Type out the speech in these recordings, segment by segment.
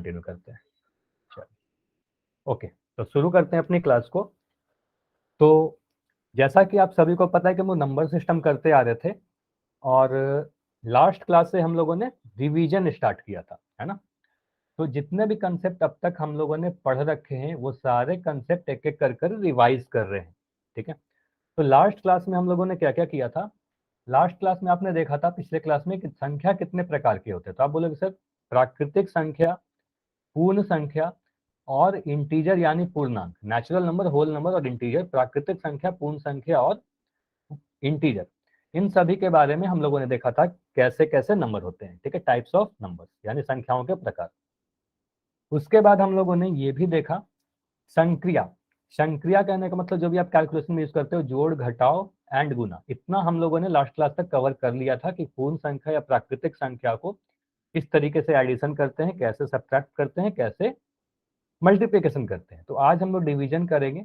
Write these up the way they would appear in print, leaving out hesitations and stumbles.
Continue करते हैं। चलो ओके, तो शुरू करते हैं अपनी क्लास को। तो जैसा कि आप सभी को पता है कि हम नंबर सिस्टम करते आ रहे थे और लास्ट क्लास से हम लोगों ने रिवीजन स्टार्ट किया था, है ना। तो जितने भी कंसेप्ट अब तक हम लोगों ने पढ़ रखे हैं वो सारे कंसेप्ट एक एक कर रिवाइज कर रहे हैं, ठीक है। तो लास्ट क्लास में हम लोगों ने क्या क्या किया था। लास्ट क्लास में आपने देखा था पिछले क्लास में कि संख्या कितने प्रकार के होते हैं। तो आप बोलोगे सर प्राकृतिक संख्या, पूर्ण संख्या और इंटीजर यानी पूर्णांक, नेचुरल नंबर, होल नंबर और इंटीजर, प्राकृतिक संख्या, पूर्ण संख्या और इंटीजर, इन सभी के बारे में हम लोगों ने देखा था कैसे कैसे नंबर होते हैं, ठीक है, टाइप्स ऑफ नंबर्स यानी संख्याओं के प्रकार। उसके बाद हम लोगों ने ये भी देखा संक्रिया। संक्रिया कहने का मतलब जो भी आप कैलकुलेशन में यूज करते हो, जोड़ घटाओ एंड गुना, इतना हम लोगों ने लास्ट क्लास तक कवर कर लिया था कि पूर्ण संख्या या प्राकृतिक संख्या को किस तरीके से एडिशन करते हैं, कैसे सब्ट्रैक्ट करते हैं, कैसे मल्टीप्लिकेशन करते हैं। तो आज हम लोग डिवीजन करेंगे,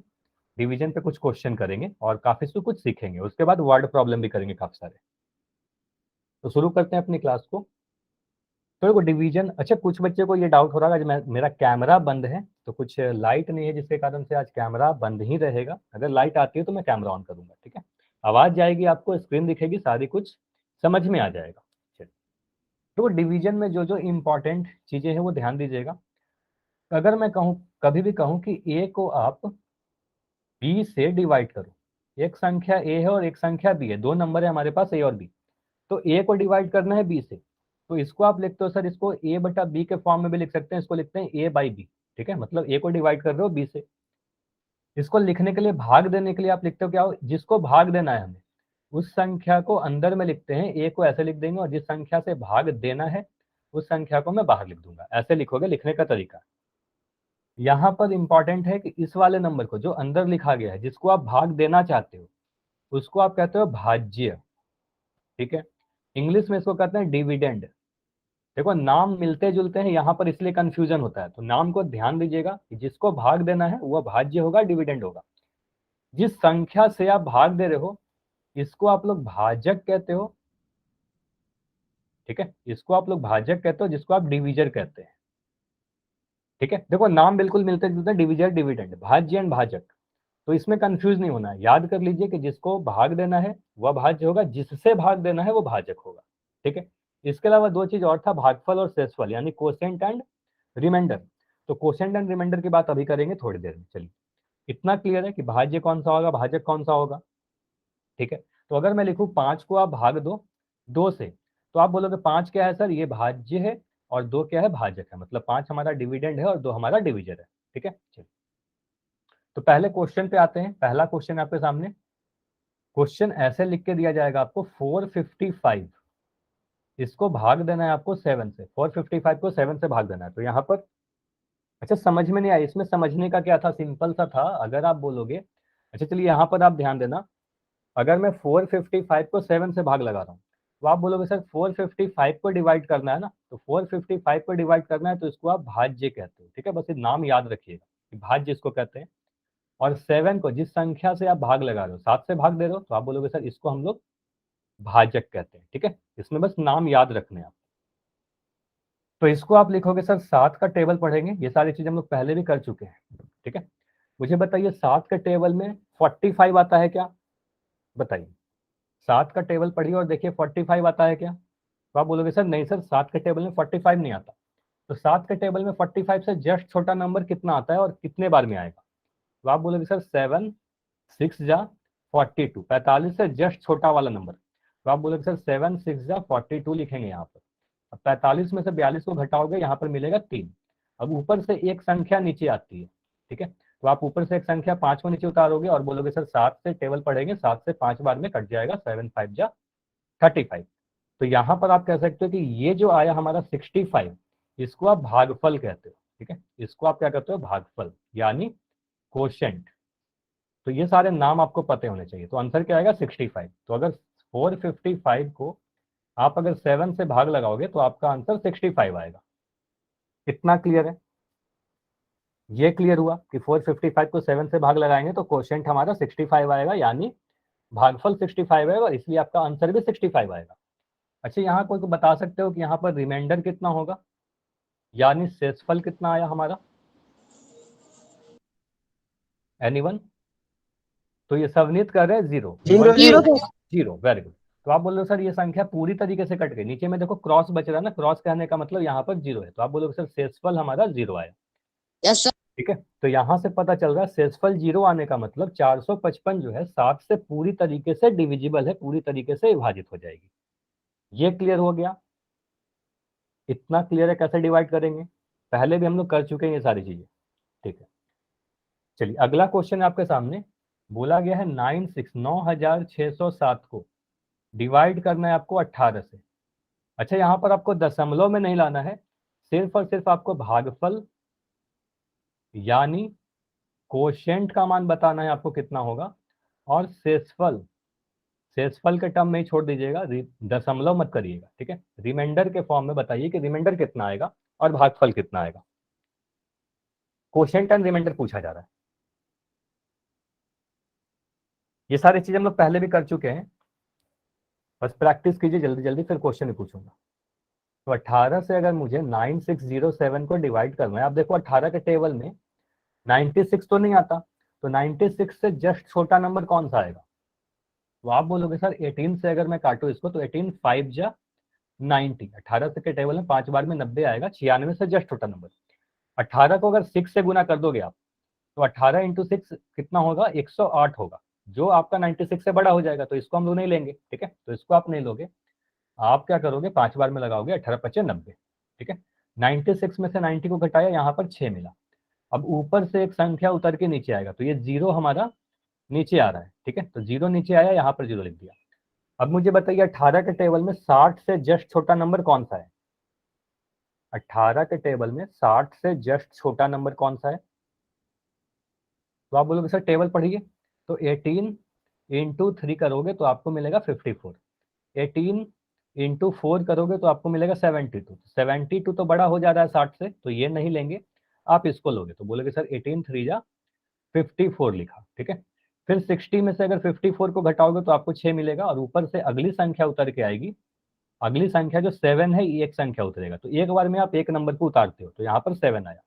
डिवीजन पे कुछ क्वेश्चन करेंगे और काफी से कुछ सीखेंगे। उसके बाद वर्ड प्रॉब्लम भी करेंगे काफी सारे। तो शुरू करते हैं अपनी क्लास को। तो देखो डिवीजन, अच्छा कुछ बच्चे को ये डाउट हो रहा है आज मेरा कैमरा बंद है तो कुछ लाइट नहीं है, जिसके कारण से आज कैमरा बंद ही रहेगा। अगर लाइट आती है तो मैं कैमरा ऑन करूंगा, ठीक है। आवाज जाएगी, आपको स्क्रीन दिखेगी, सारी कुछ समझ में आ जाएगा। चलिए, तो डिवीजन में जो जो इम्पोर्टेंट चीजें हैं वो ध्यान दीजिएगा। अगर मैं कहूँ, कभी भी कहूँ कि ए को आप बी से डिवाइड करो, एक संख्या ए है और एक संख्या बी है, दो नंबर है हमारे पास ए और बी, तो ए को डिवाइड करना है बी से, तो इसको आप लिखते हो सर, इसको ए बटा बी के फॉर्म में भी लिख सकते हैं, इसको लिखते हैं ए बाई बी, ठीक है। मतलब ए को डिवाइड कर रहे हो बी से। इसको लिखने के लिए, भाग देने के लिए आप लिखते हो क्या हो, जिसको भाग देना है हमें उस संख्या को अंदर में लिखते हैं, ए को ऐसे लिख देंगे और जिस संख्या से भाग देना है उस संख्या को मैं बाहर लिख दूंगा, ऐसे लिखोगे, लिखने का तरीका। यहाँ पर इंपॉर्टेंट है कि इस वाले नंबर को जो अंदर लिखा गया है, जिसको आप भाग देना चाहते हो, उसको आप कहते हो भाज्य, ठीक है। इंग्लिश में इसको कहते हैं डिविडेंड। देखो नाम मिलते जुलते हैं यहाँ पर, इसलिए कंफ्यूजन होता है, तो नाम को ध्यान दीजिएगा कि जिसको भाग देना है वह भाज्य होगा, डिविडेंड होगा। जिस संख्या से आप भाग दे रहे हो इसको आप लोग भाजक कहते हो, ठीक है। इसको आप लोग भाजक कहते हो, जिसको आप डिविजर कहते हैं, ठीक है। देखो नाम बिल्कुल मिलते जुलते हैं, डिविजर, डिविडेंड, भाज्य एंड भाजक। तो इसमें कंफ्यूज नहीं होना है, याद कर लीजिए कि जिसको भाग देना है वह भाज्य होगा, जिससे भाग देना है वो भाजक होगा, ठीक है। इसके अलावा दो चीज और था, भागफल और शेषफल, यानी कोसेंट एंड रिमाइंडर। तो कोसेंट एंड रिमाइंडर की बात अभी करेंगे थोड़ी देर में। चलिए, इतना क्लियर है कि भाज्य कौन सा होगा, भाजक कौन सा होगा, ठीक है। तो अगर मैं लिखूं 5 को आप भाग दो 2 से, तो आप बोलोगे 5 क्या है सर, ये भाज्य है और 2 क्या है, भाजक है। मतलब 5 हमारा डिविडेंड है और 2 हमारा डिविजर है, ठीक है। चलिए, तो पहले क्वेश्चन पे आते हैं। पहला क्वेश्चन आपके सामने, क्वेश्चन ऐसे लिख के दिया जाएगा आपको, 455 इसको भाग देना है आपको 7 से, 455 को 7 से भाग देना है। तो यहाँ पर, अच्छा समझ में नहीं आया, इसमें समझने का क्या था, सिंपल सा था। अगर आप बोलोगे, अच्छा चलिए यहाँ पर आप ध्यान देना, अगर मैं 455 को 7 से भाग लगा रहा हूँ तो आप बोलोगे सर 455 को डिवाइड करना है ना, तो 455 को डिवाइड करना है तो इसको आप भाज्य कहते हो, ठीक है। बस ये नाम याद रखिएगा कि भाज्य इसको कहते हैं। और 7 को जिस संख्या से आप भाग लगा रहे हो, 7 से भाग दे रहे हो, तो आप बोलोगे सर इसको हम लोग भाजक कहते हैं, ठीक है। इसमें बस नाम याद रखने हैं आप। तो इसको आप लिखोगे सर, 7 का टेबल पढ़ेंगे, ये सारी चीजें हम लोग पहले भी कर चुके हैं, ठीक है। मुझे बताइए 7 के टेबल में 45 आता है क्या, बताइए। 7 का टेबल पढ़िए और देखिए 45 आता है क्या। तो आप बोलोगे सर नहीं सर, 7 के टेबल में 45 नहीं आता। तो 7 के टेबल में 45 से जस्ट छोटा नंबर कितना आता है और कितने बार में आएगा। तो आप बोलोगे सर 7 6 जा 42, 45 से जस्ट छोटा वाला नंबर। तो आप बोलोगे सर 7 6 जा 42 लिखेंगे यहाँ पर। अब 45 में से 42 को घटाओगे, यहाँ पर मिलेगा 3। अब ऊपर से एक संख्या नीचे आती है, ठीक है। तो आप ऊपर से एक संख्या 5 को नीचे उतारोगे और बोलोगे सर 7 से टेबल पढ़ेंगे, 7 से 5 बार में कट जाएगा, 7 5 जा 35। तो यहाँ पर आप कह सकते हो कि ये जो आया हमारा 65, इसको आप भागफल कहते हो, ठीक है। इसको आप क्या कहते हो, भागफल यानी कोशेंट। तो ये सारे नाम आपको पते होने चाहिए। तो आंसर क्या आएगा, 65। तो अगर 455 को आप अगर 7 से भाग लगाओगे तो आपका आंसर 65 आएगा। कितना क्लियर है, ये क्लियर हुआ कि 455 को 7 से भाग लगाएंगे तो कोशेंट हमारा 65 आएगा, यानी भागफल 65 आएगा, इसलिए आपका आंसर भी 65 आएगा। अच्छा यहाँ कोई को बता सकते हो कि यहाँ पर रिमाइंडर कितना होगा, यानी शेषफल कितना आया हमारा, एनीवन? तो ये सवनीत कर रहे हैं जीरो, जीरो, वेरी गुड। तो आप बोल रहे हो सर ये संख्या पूरी तरीके से कट गई, नीचे में देखो क्रॉस बच रहा है ना, क्रॉस कहने का मतलब यहाँ पर जीरो है, तो आप बोलोगे सर शेषफल हमारा जीरो आया। Yes sir. ठीक है, तो यहां से पता चल रहा है शेषफल जीरो आने का मतलब 455 जो है 60 से पूरी तरीके से डिविजिबल है, पूरी तरीके से विभाजित हो जाएगी। ये क्लियर हो गया? इतना क्लियर है कैसे डिवाइड करेंगे, पहले भी हम लोग कर चुके हैं ये सारी चीजें। ठीक है, चलिए अगला क्वेश्चन आपके सामने बोला गया है 96,607 को डिवाइड करना है आपको 18 से। अच्छा, यहाँ पर आपको दशमलव में नहीं लाना है, सिर्फ और सिर्फ आपको भागफल यानी कोशेंट का मान बताना है आपको कितना होगा, और शेषफल, शेषफल के टर्म में ही छोड़ दीजिएगा, दशमलव मत करिएगा। ठीक है, रिमाइंडर के फॉर्म में बताइए कि रिमाइंडर कितना आएगा और भागफल कितना आएगा। कोशेंट एंड रिमाइंडर पूछा जा रहा है। ये सारी चीजें हम लोग पहले भी कर चुके हैं, बस प्रैक्टिस कीजिए जल्दी जल्दी, फिर क्वेश्चन ही पूछूंगा। तो 18 से अगर मुझे 9607 को डिवाइड करना है, आप देखो 18 के टेबल में 96 तो नहीं आता, तो 96 से जस्ट छोटा नंबर कौन सा आएगा? तो आप बोलोगे सर 18 से अगर मैं काटू इसको तो 18 5 जा 90, 18 से के टेबल में 5 बार में 90 आएगा, 96 से जस्ट छोटा नंबर। 18 को अगर 6 से गुना कर दोगे आप, तो 18 इंटू 6 कितना होगा, 108 होगा, जो आपका 96 से बड़ा हो जाएगा, तो इसको हम लोग नहीं लेंगे। ठीक है, तो इसको आप नहीं लोगे, आप क्या करोगे 5 बार में लगाओगे, 18 पचे 90। ठीक है, 96 में से 90 को घटाया, यहाँ पर 6 मिला। अब ऊपर से एक संख्या उतर के नीचे आएगा, तो ये जीरो हमारा नीचे आ रहा है। ठीक है, तो जीरो नीचे आया, यहाँ पर जीरो लिख दिया। अब मुझे बताइए 18 के टेबल में 60 से जस्ट छोटा नंबर कौन सा है? 18 के टेबल में 60 से जस्ट छोटा नंबर कौन सा है? तो आप बोलोगे सर टेबल पढ़िए, तो 18 इंटू 3 करोगे तो आपको मिलेगा 54, 18 इंटू 4 करोगे तो आपको मिलेगा 72, 72 तो बड़ा हो जा रहा है 60 से, तो ये नहीं लेंगे, आप इसको लोगे, तो बोलोगे सर 18 3 जा 54 लिखा। ठीक है, फिर 60 में से अगर 54 को घटाओगे तो आपको 6 मिलेगा, और ऊपर से अगली संख्या उतर के आएगी, अगली संख्या जो 7 है, ये एक संख्या उतरेगा, तो एक बार में आप एक नंबर को उतारते हो, तो यहाँ पर 7 आया।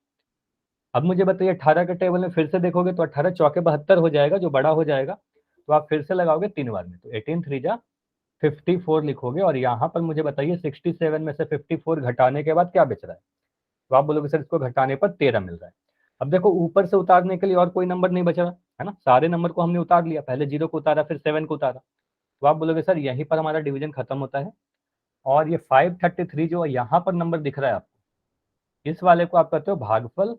अब मुझे बताइए 18 के टेबल में फिर से देखोगे तो 18 चौके 72 हो जाएगा, जो बड़ा हो जाएगा, तो आप फिर से लगाओगे 3 बार में, तो 18 3 जा 54 लिखोगे, और यहाँ पर मुझे बताइए 67 में से 54 घटाने के बाद क्या बच रहा है? तो आप बोलोगे सर इसको घटाने पर 13 मिल रहा है। अब देखो ऊपर से उतारने के लिए और कोई नंबर नहीं बच रहा है ना, सारे नंबर को हमने उतार लिया, पहले 0 को उतारा, फिर 7 को उतारा, तो आप बोलोगे सर यहीं पर हमारा डिवीजन खत्म होता है, और ये 533 जो यहाँ पर नंबर दिख रहा है आपको, इस वाले को आप कहते हो भागफल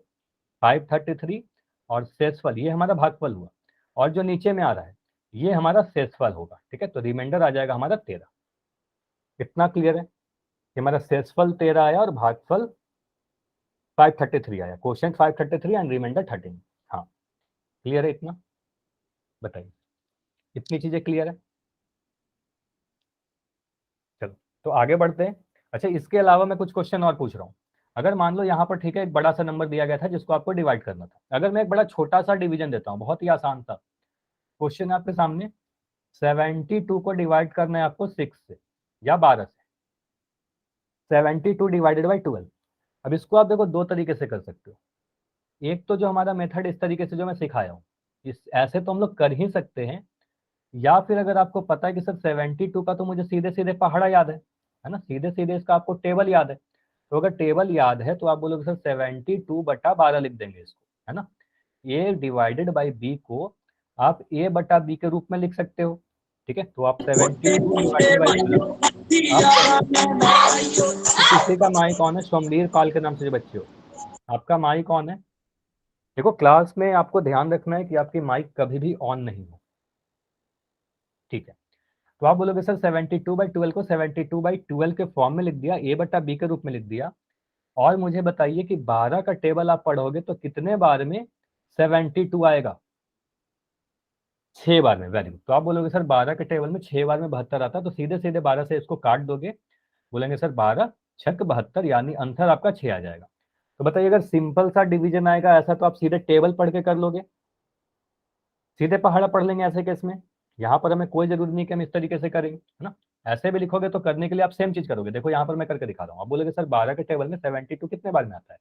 533, और शेषफल ये हमारा भागफल हुआ, और जो नीचे में आ रहा है ये हमारा शेषफल होगा। ठीक है, तो रिमाइंडर आ जाएगा हमारा 13। कितना क्लियर है कि हमारा शेषफल 13 आया और भागफल 533 आया, क्वेश्चन 533 एंड रिमाइंडर 13। हाँ क्लियर है इतना? बताइए, इतनी चीजें क्लियर है? चलो तो आगे बढ़ते हैं। अच्छा, इसके अलावा मैं कुछ क्वेश्चन और पूछ रहा हूँ। अगर मान लो यहाँ पर ठीक है एक बड़ा सा नंबर दिया गया था जिसको आपको डिवाइड करना था, अगर मैं एक बड़ा छोटा सा डिवीजन देता हूँ, बहुत ही आसान सा क्वेश्चन है आपके सामने, 72 को डिवाइड करना है आपको 6 से या 12 से, 72 डिवाइडेड बाई 12। अब इसको आप देखो दो तरीके से कर सकते हो, एक तो जो हमारा मेथड इस तरीके से जो मैं सिखाया हूँ, इस ऐसे तो हम लोग कर ही सकते हैं, या फिर अगर आपको पता है कि सर 72 का तो मुझे सीधे सीधे पहाड़ा याद है ना, सीधे सीधे इसका आपको टेबल याद है, तो अगर टेबल याद है तो आप बोलोगे सर 72/12 लिख देंगे इसको, है ना। ए डिवाइडेड बाई बी को आप ए बटा बी के रूप में लिख सकते हो। ठीक है, तो आप 72 डिवाइडेड बाई 12, किसी का माई कौन है, सोमवीर पाल के नाम से जो बच्चे हो, आपका माई कौन है? देखो क्लास में आपको ध्यान रखना है कि आपकी माइक कभी भी ऑन नहीं हो। ठीक है, तो आप बोलोगे सर 72/12 को 72/12 के फॉर्म में लिख दिया, ए बटा बी के रूप में लिख दिया, और मुझे बताइए कि 12 का टेबल आप पढ़ोगे तो कितने बार में 72 आएगा? 6 बार में। वेरी गुड, तो आप बोलोगे सर 12 के टेबल में 6 बार में 72 आता है, तो सीधे सीधे 12 से इसको काट दोगे, बोलेंगे सर 12 छक 72, यानी आंसर आपका 6 आ जाएगा। तो बताइए अगर सिंपल सा डिवीजन आएगा ऐसा, तो आप सीधे टेबल पढ़ के कर लोगे, सीधे पहाड़ा पढ़ लेंगे ऐसे केस में, यहाँ पर हमें कोई जरूरी नहीं कि हम इस तरीके से करेंगे, है ना। ऐसे भी लिखोगे तो करने के लिए आप सेम चीज करोगे। देखो यहाँ पर मैं करके दिखा रहा हूँ। आप बोलोगे सर 12 के टेबल में 72 कितने बार में आता है?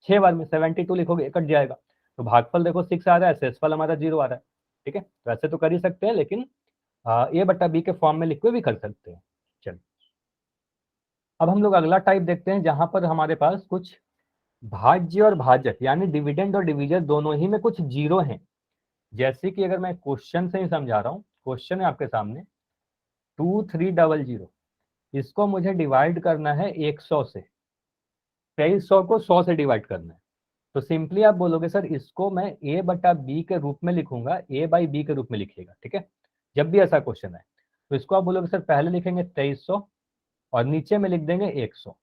6 बार में। 72 लिखोगे कट जाएगा, तो भागफल देखो 6 आ रहा है, शेषफल हमारा 0 आ रहा है। ठीक है, वैसे तो कर ही सकते हैं, लेकिन ए बटा बी के फॉर्म में लिख के भी कर सकते हैं। चलिए अब हम लोग अगला टाइप देखते हैं, जहां पर हमारे पास कुछ भाज्य और भाजक यानी डिविडेंड और डिविजर दोनों ही में कुछ जीरो हैं। जैसे कि अगर मैं क्वेश्चन से ही समझा रहा हूँ, क्वेश्चन है आपके सामने 2300, इसको मुझे डिवाइड करना है 100 से। 2300 को 100 से डिवाइड करना है, तो सिंपली आप बोलोगे सर इसको मैं ए बटा बी के रूप में लिखूंगा, ए बाई बी के रूप में लिखिएगा। ठीक है, जब भी ऐसा क्वेश्चन है तो इसको आप बोलोगे सर पहले लिखेंगे 2300 और नीचे में लिख देंगे 100।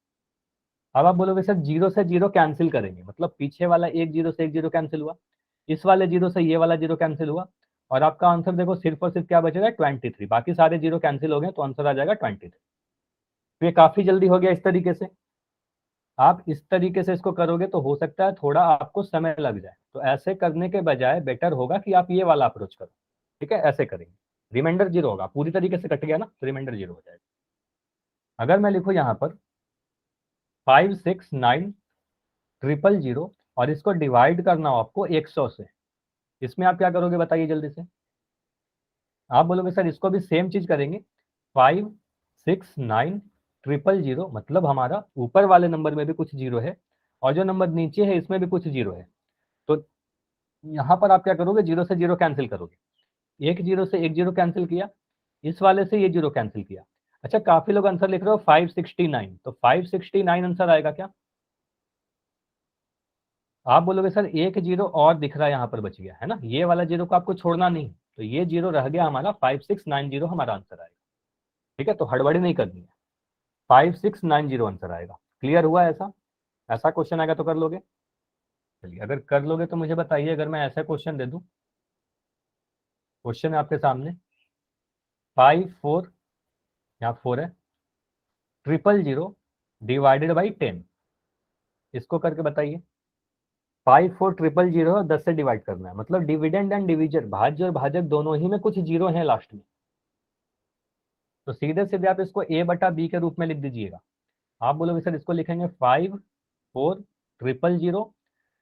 अब आप बोलोगे सर जीरो से जीरो कैंसिल करेंगे, मतलब पीछे वाला एक जीरो से एक जीरो कैंसिल हुआ, इस वाले जीरो से ये वाला जीरो कैंसिल हुआ, और आपका आंसर देखो सिर्फ और सिर्फ क्या बचेगा 23। बाकी सारे जीरो कैंसिल हो गए तो आंसर आ जाएगा 23। तो ये काफी जल्दी हो गया। इस तरीके से आप इस तरीके से इसको करोगे तो हो सकता है थोड़ा आपको समय लग जाए, तो ऐसे करने के बजाय बेटर होगा कि आप ये वाला अप्रोच करो। ठीक है, ऐसे करेंगे, रिमाइंडर जीरो होगा, पूरी तरीके से कट गया ना तो रिमाइंडर जीरो हो जाएगा। अगर मैं लिखूं यहाँ पर 569000 और इसको डिवाइड करना हो आपको 100 से, इसमें आप क्या करोगे बताइए जल्दी से। आप बोलोगे सर इसको भी सेम चीज करेंगे, 569000, मतलब हमारा ऊपर वाले नंबर में भी कुछ जीरो है और जो नंबर नीचे है इसमें भी कुछ जीरो है। तो यहाँ पर आप क्या करोगे, जीरो से जीरो कैंसिल करोगे, एक जीरो से एक जीरो कैंसिल किया, इस वाले से ये जीरो कैंसिल किया। अच्छा, काफी लोग आंसर लिख रहे हो 569, तो 569 आंसर आएगा क्या? आप बोलोगे सर एक जीरो और दिख रहा है यहाँ पर बच गया है ना, ये वाला जीरो को आपको छोड़ना नहीं, तो ये जीरो रह गया हमारा, 5690 हमारा आंसर आएगा। ठीक है, तो हड़बड़ी नहीं करनी है, 5690 आंसर आएगा। क्लियर हुआ? ऐसा ऐसा क्वेश्चन आएगा तो कर लोगे? चलिए, अगर कर लोगे तो मुझे बताइए, अगर मैं ऐसा क्वेश्चन दे दूं, क्वेश्चन है आपके सामने 54, यहाँ 4 है, 000 डिवाइडेड बाई 10, इसको करके बताइए। 54,000 10 से डिवाइड करना है, मतलब डिविडेंड एंड डिविजर, भाज्य और भाजक दोनों ही में कुछ जीरो हैं लास्ट में, तो सीधे सीधे आप इसको ए बटा बी के रूप में लिख दीजिएगा। आप बोलोगे सर इसको लिखेंगे 54,000,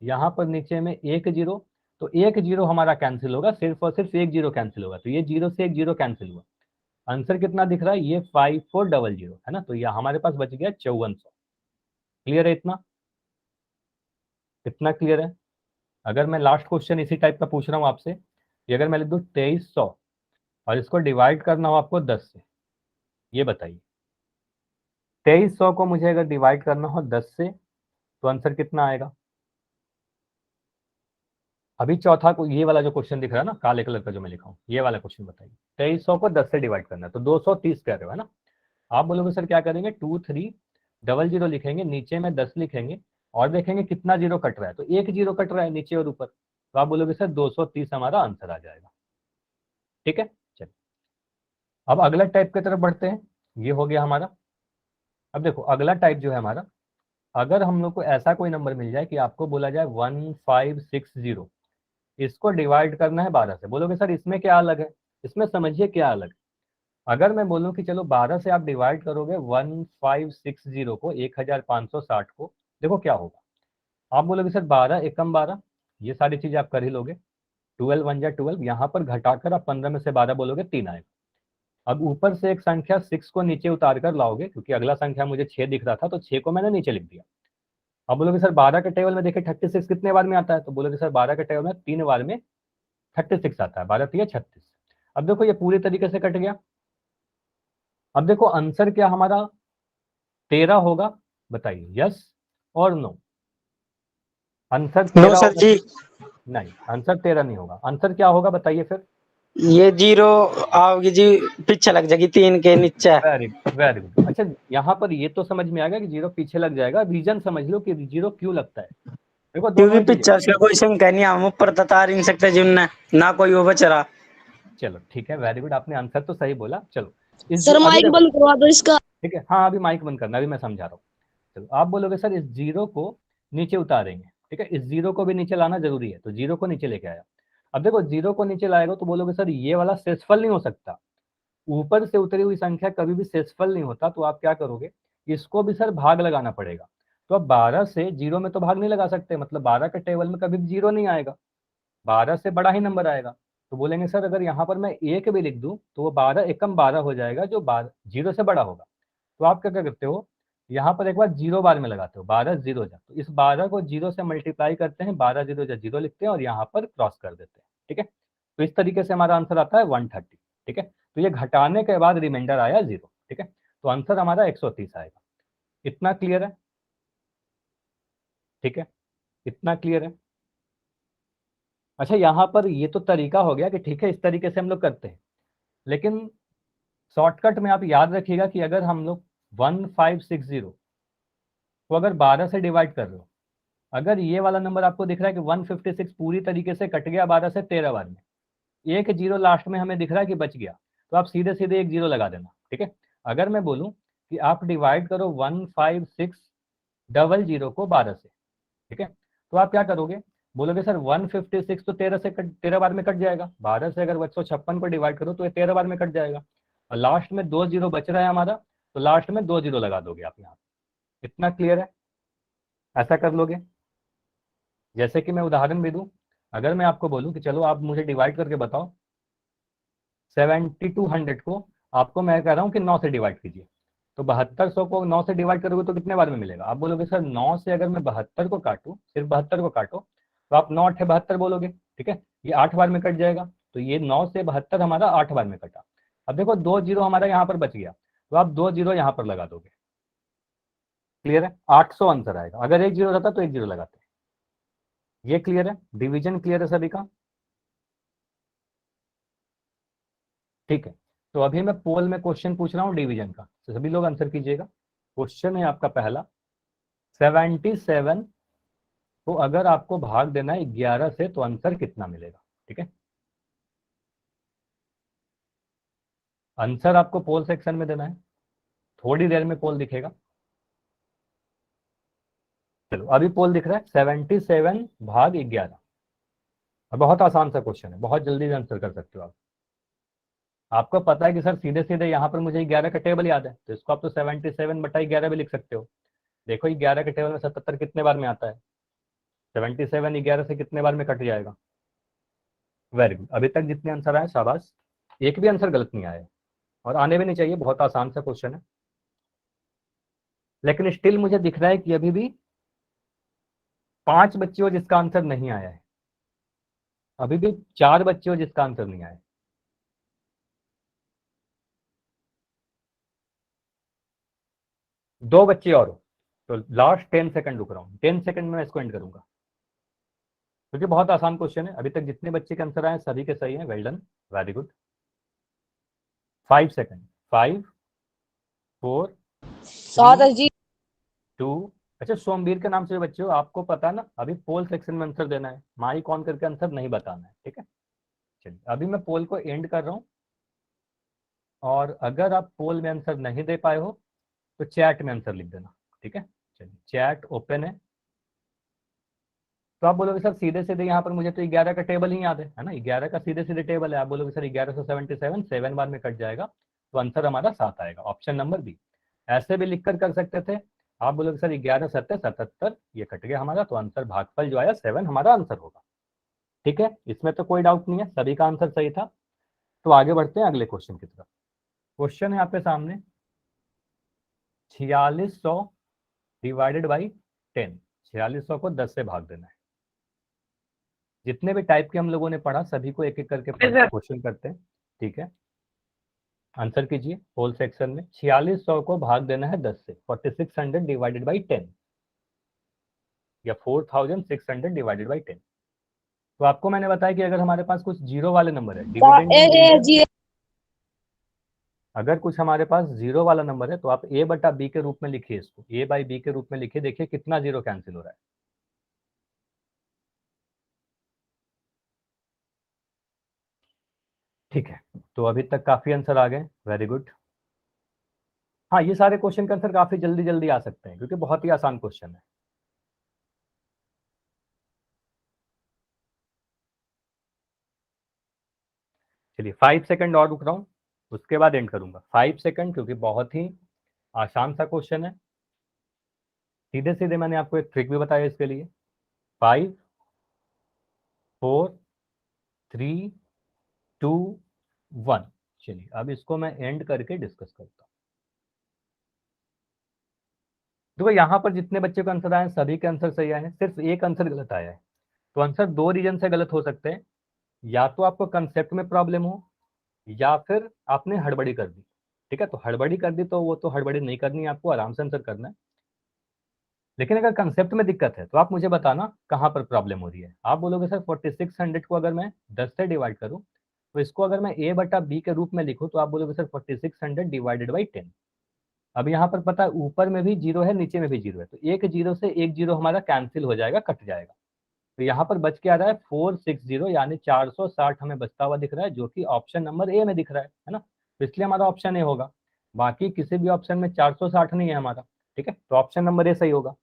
यहाँ पर नीचे में एक जीरो, तो एक जीरो हमारा कैंसिल होगा, सिर्फ और सिर्फ एक जीरो कैंसिल होगा, तो ये जीरो से एक जीरो कैंसिल हुआ। आंसर कितना दिख रहा है? ये 5400 है ना, तो ये हमारे पास बच गया 5400। क्लियर है? इतना इतना क्लियर है? अगर मैं लास्ट क्वेश्चन इसी टाइप का पूछ रहा हूँ आपसे, कि अगर मैं लिख दूँ 2300 और इसको डिवाइड करना हो आपको 10 से, ये बताइए 2300 को मुझे अगर डिवाइड करना हो 10 से तो आंसर कितना आएगा? अभी चौथा को ये वाला जो क्वेश्चन दिख रहा है ना काले कलर का जो मैं लिखा हूँ, ये वाला क्वेश्चन बताइए। 2300 को 10 से डिवाइड करना है तो 230 कह रहे हो है ना। आप बोलोगे सर क्या करेंगे, 2300 लिखेंगे, नीचे में 10 लिखेंगे और देखेंगे कितना जीरो कट रहा है, तो एक जीरो कट रहा है नीचे और ऊपर, तो आप बोलोगे सर 230 हमारा आंसर आ जाएगा। ठीक है, चलिए अब अगला टाइप की तरफ बढ़ते हैं। ये हो गया हमारा। अब देखो अगला टाइप जो है हमारा, अगर हम लोग को ऐसा कोई नंबर मिल जाए कि आपको बोला जाए 1560, इसको डिवाइड करना है 12 से, बोलोगे सर इसमें क्या अलग है? इसमें समझिए क्या अलग। अगर मैं बोलूं कि चलो 12 से आप डिवाइड करोगे 1560 को, 1560 को, देखो क्या होगा। आप बोलोगे सर 12 एकम 12, ये सारी चीजें आप कर ही लोगे, 12 वन जा 12, यहाँ पर घटाकर आप 15 में से 12 बोलोगे 3 आएगा। अब ऊपर से एक संख्या 6 को नीचे उतार कर लाओगे, क्योंकि अगला संख्या मुझे 6 दिख रहा था तो 6 को मैंने नीचे लिख दिया। अब बोलोगे सर 12 के टेबल में देखिए 36 कितने बार में आता है, तो बोलोगे सर 12 के टेबल में 3 बार में 36 आता है, 12 3 36। अब देखो ये पूरी तरीके से कट गया। अब देखो आंसर क्या हमारा 13 होगा, बताइए यस और नो। आंसर 13 नो सर होगा? जी, नहीं, आंसर 13 नहीं होगा। आंसर क्या होगा बताइए फिर? ये जीरो आओगी जी, पीछे लग जाएगी 3 के नीचे। Very very good. अच्छा, यहाँ पर ये तो समझ में आ गया कि जीरो पीछे लग जाएगा, रीजन समझ लो कि जीरो क्यों लगता है। देखो दोनों क्योंकि ही चीजें, पीछे उसका कोई संख्या नहीं, हम ऊपर बता नहीं सकते जी उनने, ना कोई वो बच रहा। चलो ठीक है, वेरी गुड, आपने आंसर तो सही बोला। चलो इस सर अभी माइक देखो, बंद करवा दो इसका। ठीक है, हाँ अभी माइक बंद करना, अभी मैं समझा रहा हूँ। चलो आप बोलोगे सर इस जीरो को नीचे उतारेंगे, ठीक है, इस जीरो को भी नीचे लाना जरूरी है, तो जीरो को नीचे लेके आया। अब देखो जीरो को नीचे लाएगा तो बोलोगे सर ये वाला शेषफल नहीं हो सकता, ऊपर से उतरी हुई संख्या कभी भी शेषफल नहीं होता, तो आप क्या करोगे, इसको भी सर भाग लगाना पड़ेगा। तो अब 12 से 0 में तो भाग नहीं लगा सकते, मतलब 12 के टेबल में कभी भी 0 नहीं आएगा, 12 से बड़ा ही नंबर आएगा। तो बोलेंगे सर अगर यहाँ पर मैं 1 भी लिख दूं तो वो 12 एकम 12 हो जाएगा, जो 0 से बड़ा होगा। तो आप क्या क्या करते हो, यहाँ पर एक बार 0 बार में लगाते हो, 12 0 जा, तो इस 12 को 0 से मल्टीप्लाई करते हैं, 12 0 जा 0 लिखते हैं और यहाँ पर क्रॉस कर देते हैं। ठीक है, तो इस तरीके से हमारा आंसर आता है 130। ठीक है, तो ये घटाने के बाद रिमाइंडर आया 0। ठीक है, तो आंसर हमारा 130 आएगा। इतना क्लियर है? ठीक है, इतना क्लियर है? अच्छा, यहाँ पर ये तो तरीका हो गया कि ठीक है इस तरीके से हम लोग करते हैं, लेकिन शॉर्टकट में आप याद रखिएगा कि अगर हम लोग 1560 को अगर 12 से डिवाइड कर रहे हो, अगर ये वाला नंबर आपको दिख रहा है कि 156 पूरी तरीके से कट गया 12 से 13 बार में, एक जीरो लास्ट में हमें दिख रहा है कि बच गया, तो आप सीधे सीधे एक जीरो लगा देना। ठीक है, अगर मैं बोलूं कि आप डिवाइड करो 15600 को 12 से, ठीक है, तो आप क्या करोगे, बोलोगे सर 156 तो 13 बार में कट जाएगा, 12 से अगर 156 को डिवाइड करो तो ये 13 बार में कट जाएगा, और लास्ट में 2 जीरो बच रहा है हमारा, तो लास्ट में 2 जीरो लगा दोगे आप यहाँ। इतना क्लियर है? ऐसा कर लोगे? जैसे कि मैं उदाहरण भी दूं, अगर मैं आपको बोलूं कि चलो आप मुझे डिवाइड करके बताओ 7200 को, आपको मैं कह रहा हूँ कि 9 से डिवाइड कीजिए, तो 7200 को 9 से डिवाइड करोगे तो कितने बार में मिलेगा? आप बोलोगे सर 9 से अगर मैं 72 को काटूं, सिर्फ 72 को काटो, तो आप 9 8 72 बोलोगे। ठीक है, ये 8 बार में कट जाएगा, तो ये 9 से 72 हमारा 8 बार में कटा। अब देखो 2 जीरो हमारा यहाँ पर बच गया, तो आप 2 जीरो यहाँ पर लगा दोगे। क्लियर है? 800 आंसर आएगा, अगर एक जीरो रहता तो एक जीरो लगाते। ये क्लियर है? डिवीजन क्लियर है सभी का? ठीक है, तो अभी मैं पोल में क्वेश्चन पूछ रहा हूँ डिवीजन का, तो सभी लोग आंसर कीजिएगा। क्वेश्चन है आपका पहला, 77 को अगर आपको भाग देना है 11 से तो आंसर कितना मिलेगा? ठीक है, आंसर आपको पोल सेक्शन में देना है, थोड़ी देर में पोल दिखेगा। चलो अभी पोल दिख रहा है, 77 भाग 11। बहुत आसान सा क्वेश्चन है, बहुत जल्दी से आंसर कर सकते हो आप। आपको पता है कि सर सीधे सीधे यहाँ पर मुझे 11 का टेबल याद है, तो इसको आप तो 77/11 भी लिख सकते हो। देखो 11 के टेबल में 77 कितने बार में आता है, 77 11 से कितने बार में कट जाएगा? वेरी गुड, अभी तक जितने आंसर आए शाबाश, एक भी आंसर गलत नहीं आया है, और आने भी नहीं चाहिए, बहुत आसान सा क्वेश्चन है। लेकिन स्टिल मुझे दिख रहा है कि अभी भी 5 बच्चे हो जिसका आंसर नहीं आया है, अभी भी 4 बच्चे हो जिसका आंसर नहीं आया है। 2 बच्चे और हो, तो लास्ट 10 सेकंड रुक रहा हूँ, 10 सेकंड में इसको एंड करूंगा, क्योंकि बहुत आसान क्वेश्चन है। अभी तक जितने बच्चे के आंसर आए सभी के सही हैं, well done, very good. 5 second, 5 4 3 जी 2। अच्छा, सोमवीर के नाम से जो बच्चे हो, आपको पता है ना अभी पोल सेक्शन में आंसर देना है, माइक ऑन करके आंसर नहीं बताना है। ठीक है, चलिए अभी मैं पोल को एंड कर रहा हूँ, और अगर आप पोल में आंसर नहीं दे पाए हो तो चैट में आंसर लिख देना। ठीक है, चलिए चैट ओपन है। तो आप बोलोगे सर सीधे सीधे यहाँ पर मुझे तो 11 का टेबल ही याद है ना, 11 का सीधे सीधे टेबल है। आप बोलोगे सर 11 से 77 7 बार में कट जाएगा, तो आंसर हमारा 7 आएगा, ऑप्शन नंबर बी। ऐसे भी लिखकर कर सकते थे, आप बोलोगे सर 11 7 77, ये कट गया हमारा, तो आंसर भागफल जो आया 7 हमारा आंसर होगा। ठीक है, इसमें तो कोई डाउट नहीं है, सभी का आंसर सही था। तो आगे बढ़ते हैं अगले क्वेश्चन की तरफ। क्वेश्चन है आपके सामने, 4600 डिवाइडेड बाई 10, 4600 को 10 से भाग देना है। जितने भी टाइप के हम लोगों ने पढ़ा सभी को एक एक करके क्वेश्चन करते हैं। ठीक है, आंसर कीजिए होल सेक्शन में, 4600 को भाग देना है 10 से, 4600 डिवाइडेड बाई 10, या 4600 डिवाइडेड बाई 10। तो आपको मैंने बताया कि अगर हमारे पास कुछ जीरो वाले नंबर है, डिविडेंड इन डिवीजन, अगर कुछ हमारे पास जीरो वाला नंबर है तो आप ए बटा बी के रूप में लिखिए, इसको ए बाई बी के रूप में लिखिए, देखिए कितना जीरो कैंसिल हो रहा है। ठीक है, तो अभी तक काफी आंसर आ गए, वेरी गुड। हाँ, ये सारे क्वेश्चन का आंसर काफी जल्दी जल्दी आ सकते हैं, क्योंकि बहुत ही आसान क्वेश्चन है। चलिए 5 सेकंड और रुक रहा हूँ, उसके बाद एंड करूंगा 5 सेकंड, क्योंकि बहुत ही आसान सा क्वेश्चन है। सीधे सीधे मैंने आपको एक ट्रिक भी बताया इसके लिए। 5 4 3 2 1। चलिए अब इसको मैं एंड करके डिस्कस करता हूँ। देखो यहाँ पर जितने बच्चे को आंसर आए सभी के आंसर सही आए हैं, सिर्फ एक आंसर गलत आया है। तो आंसर दो रीजन से गलत हो सकते हैं, या तो आपको कंसेप्ट में प्रॉब्लम हो, या फिर आपने हड़बड़ी कर दी। ठीक है, तो हड़बड़ी कर दी तो वो तो हड़बड़ी नहीं करनी है, आपको आराम से आंसर करना है। लेकिन अगर कंसेप्ट में दिक्कत है तो आप मुझे बताना कहाँ पर प्रॉब्लम हो रही है। आप बोलोगे सर 4600 को अगर मैं 10 से डिवाइड करूँ, तो इसको अगर मैं a बटा b के रूप में लिखूँ, तो आप बोलोगे सर 4600 डिवाइडेड बाई 10। अब यहाँ पर पता है ऊपर में भी जीरो है, नीचे में भी जीरो है, तो एक जीरो से एक जीरो हमारा कैंसिल हो जाएगा, कट जाएगा। तो यहाँ पर बच के आ रहा है 460, यानी 460 हमें बचता हुआ दिख रहा है, जो कि ऑप्शन नंबर ए में दिख रहा है ना। तो इसलिए हमारा ऑप्शन ए होगा। बाकी किसी भी ऑप्शन में 460 नहीं है हमारा। ठीक है, तो ऑप्शन नंबर ए सही होगा।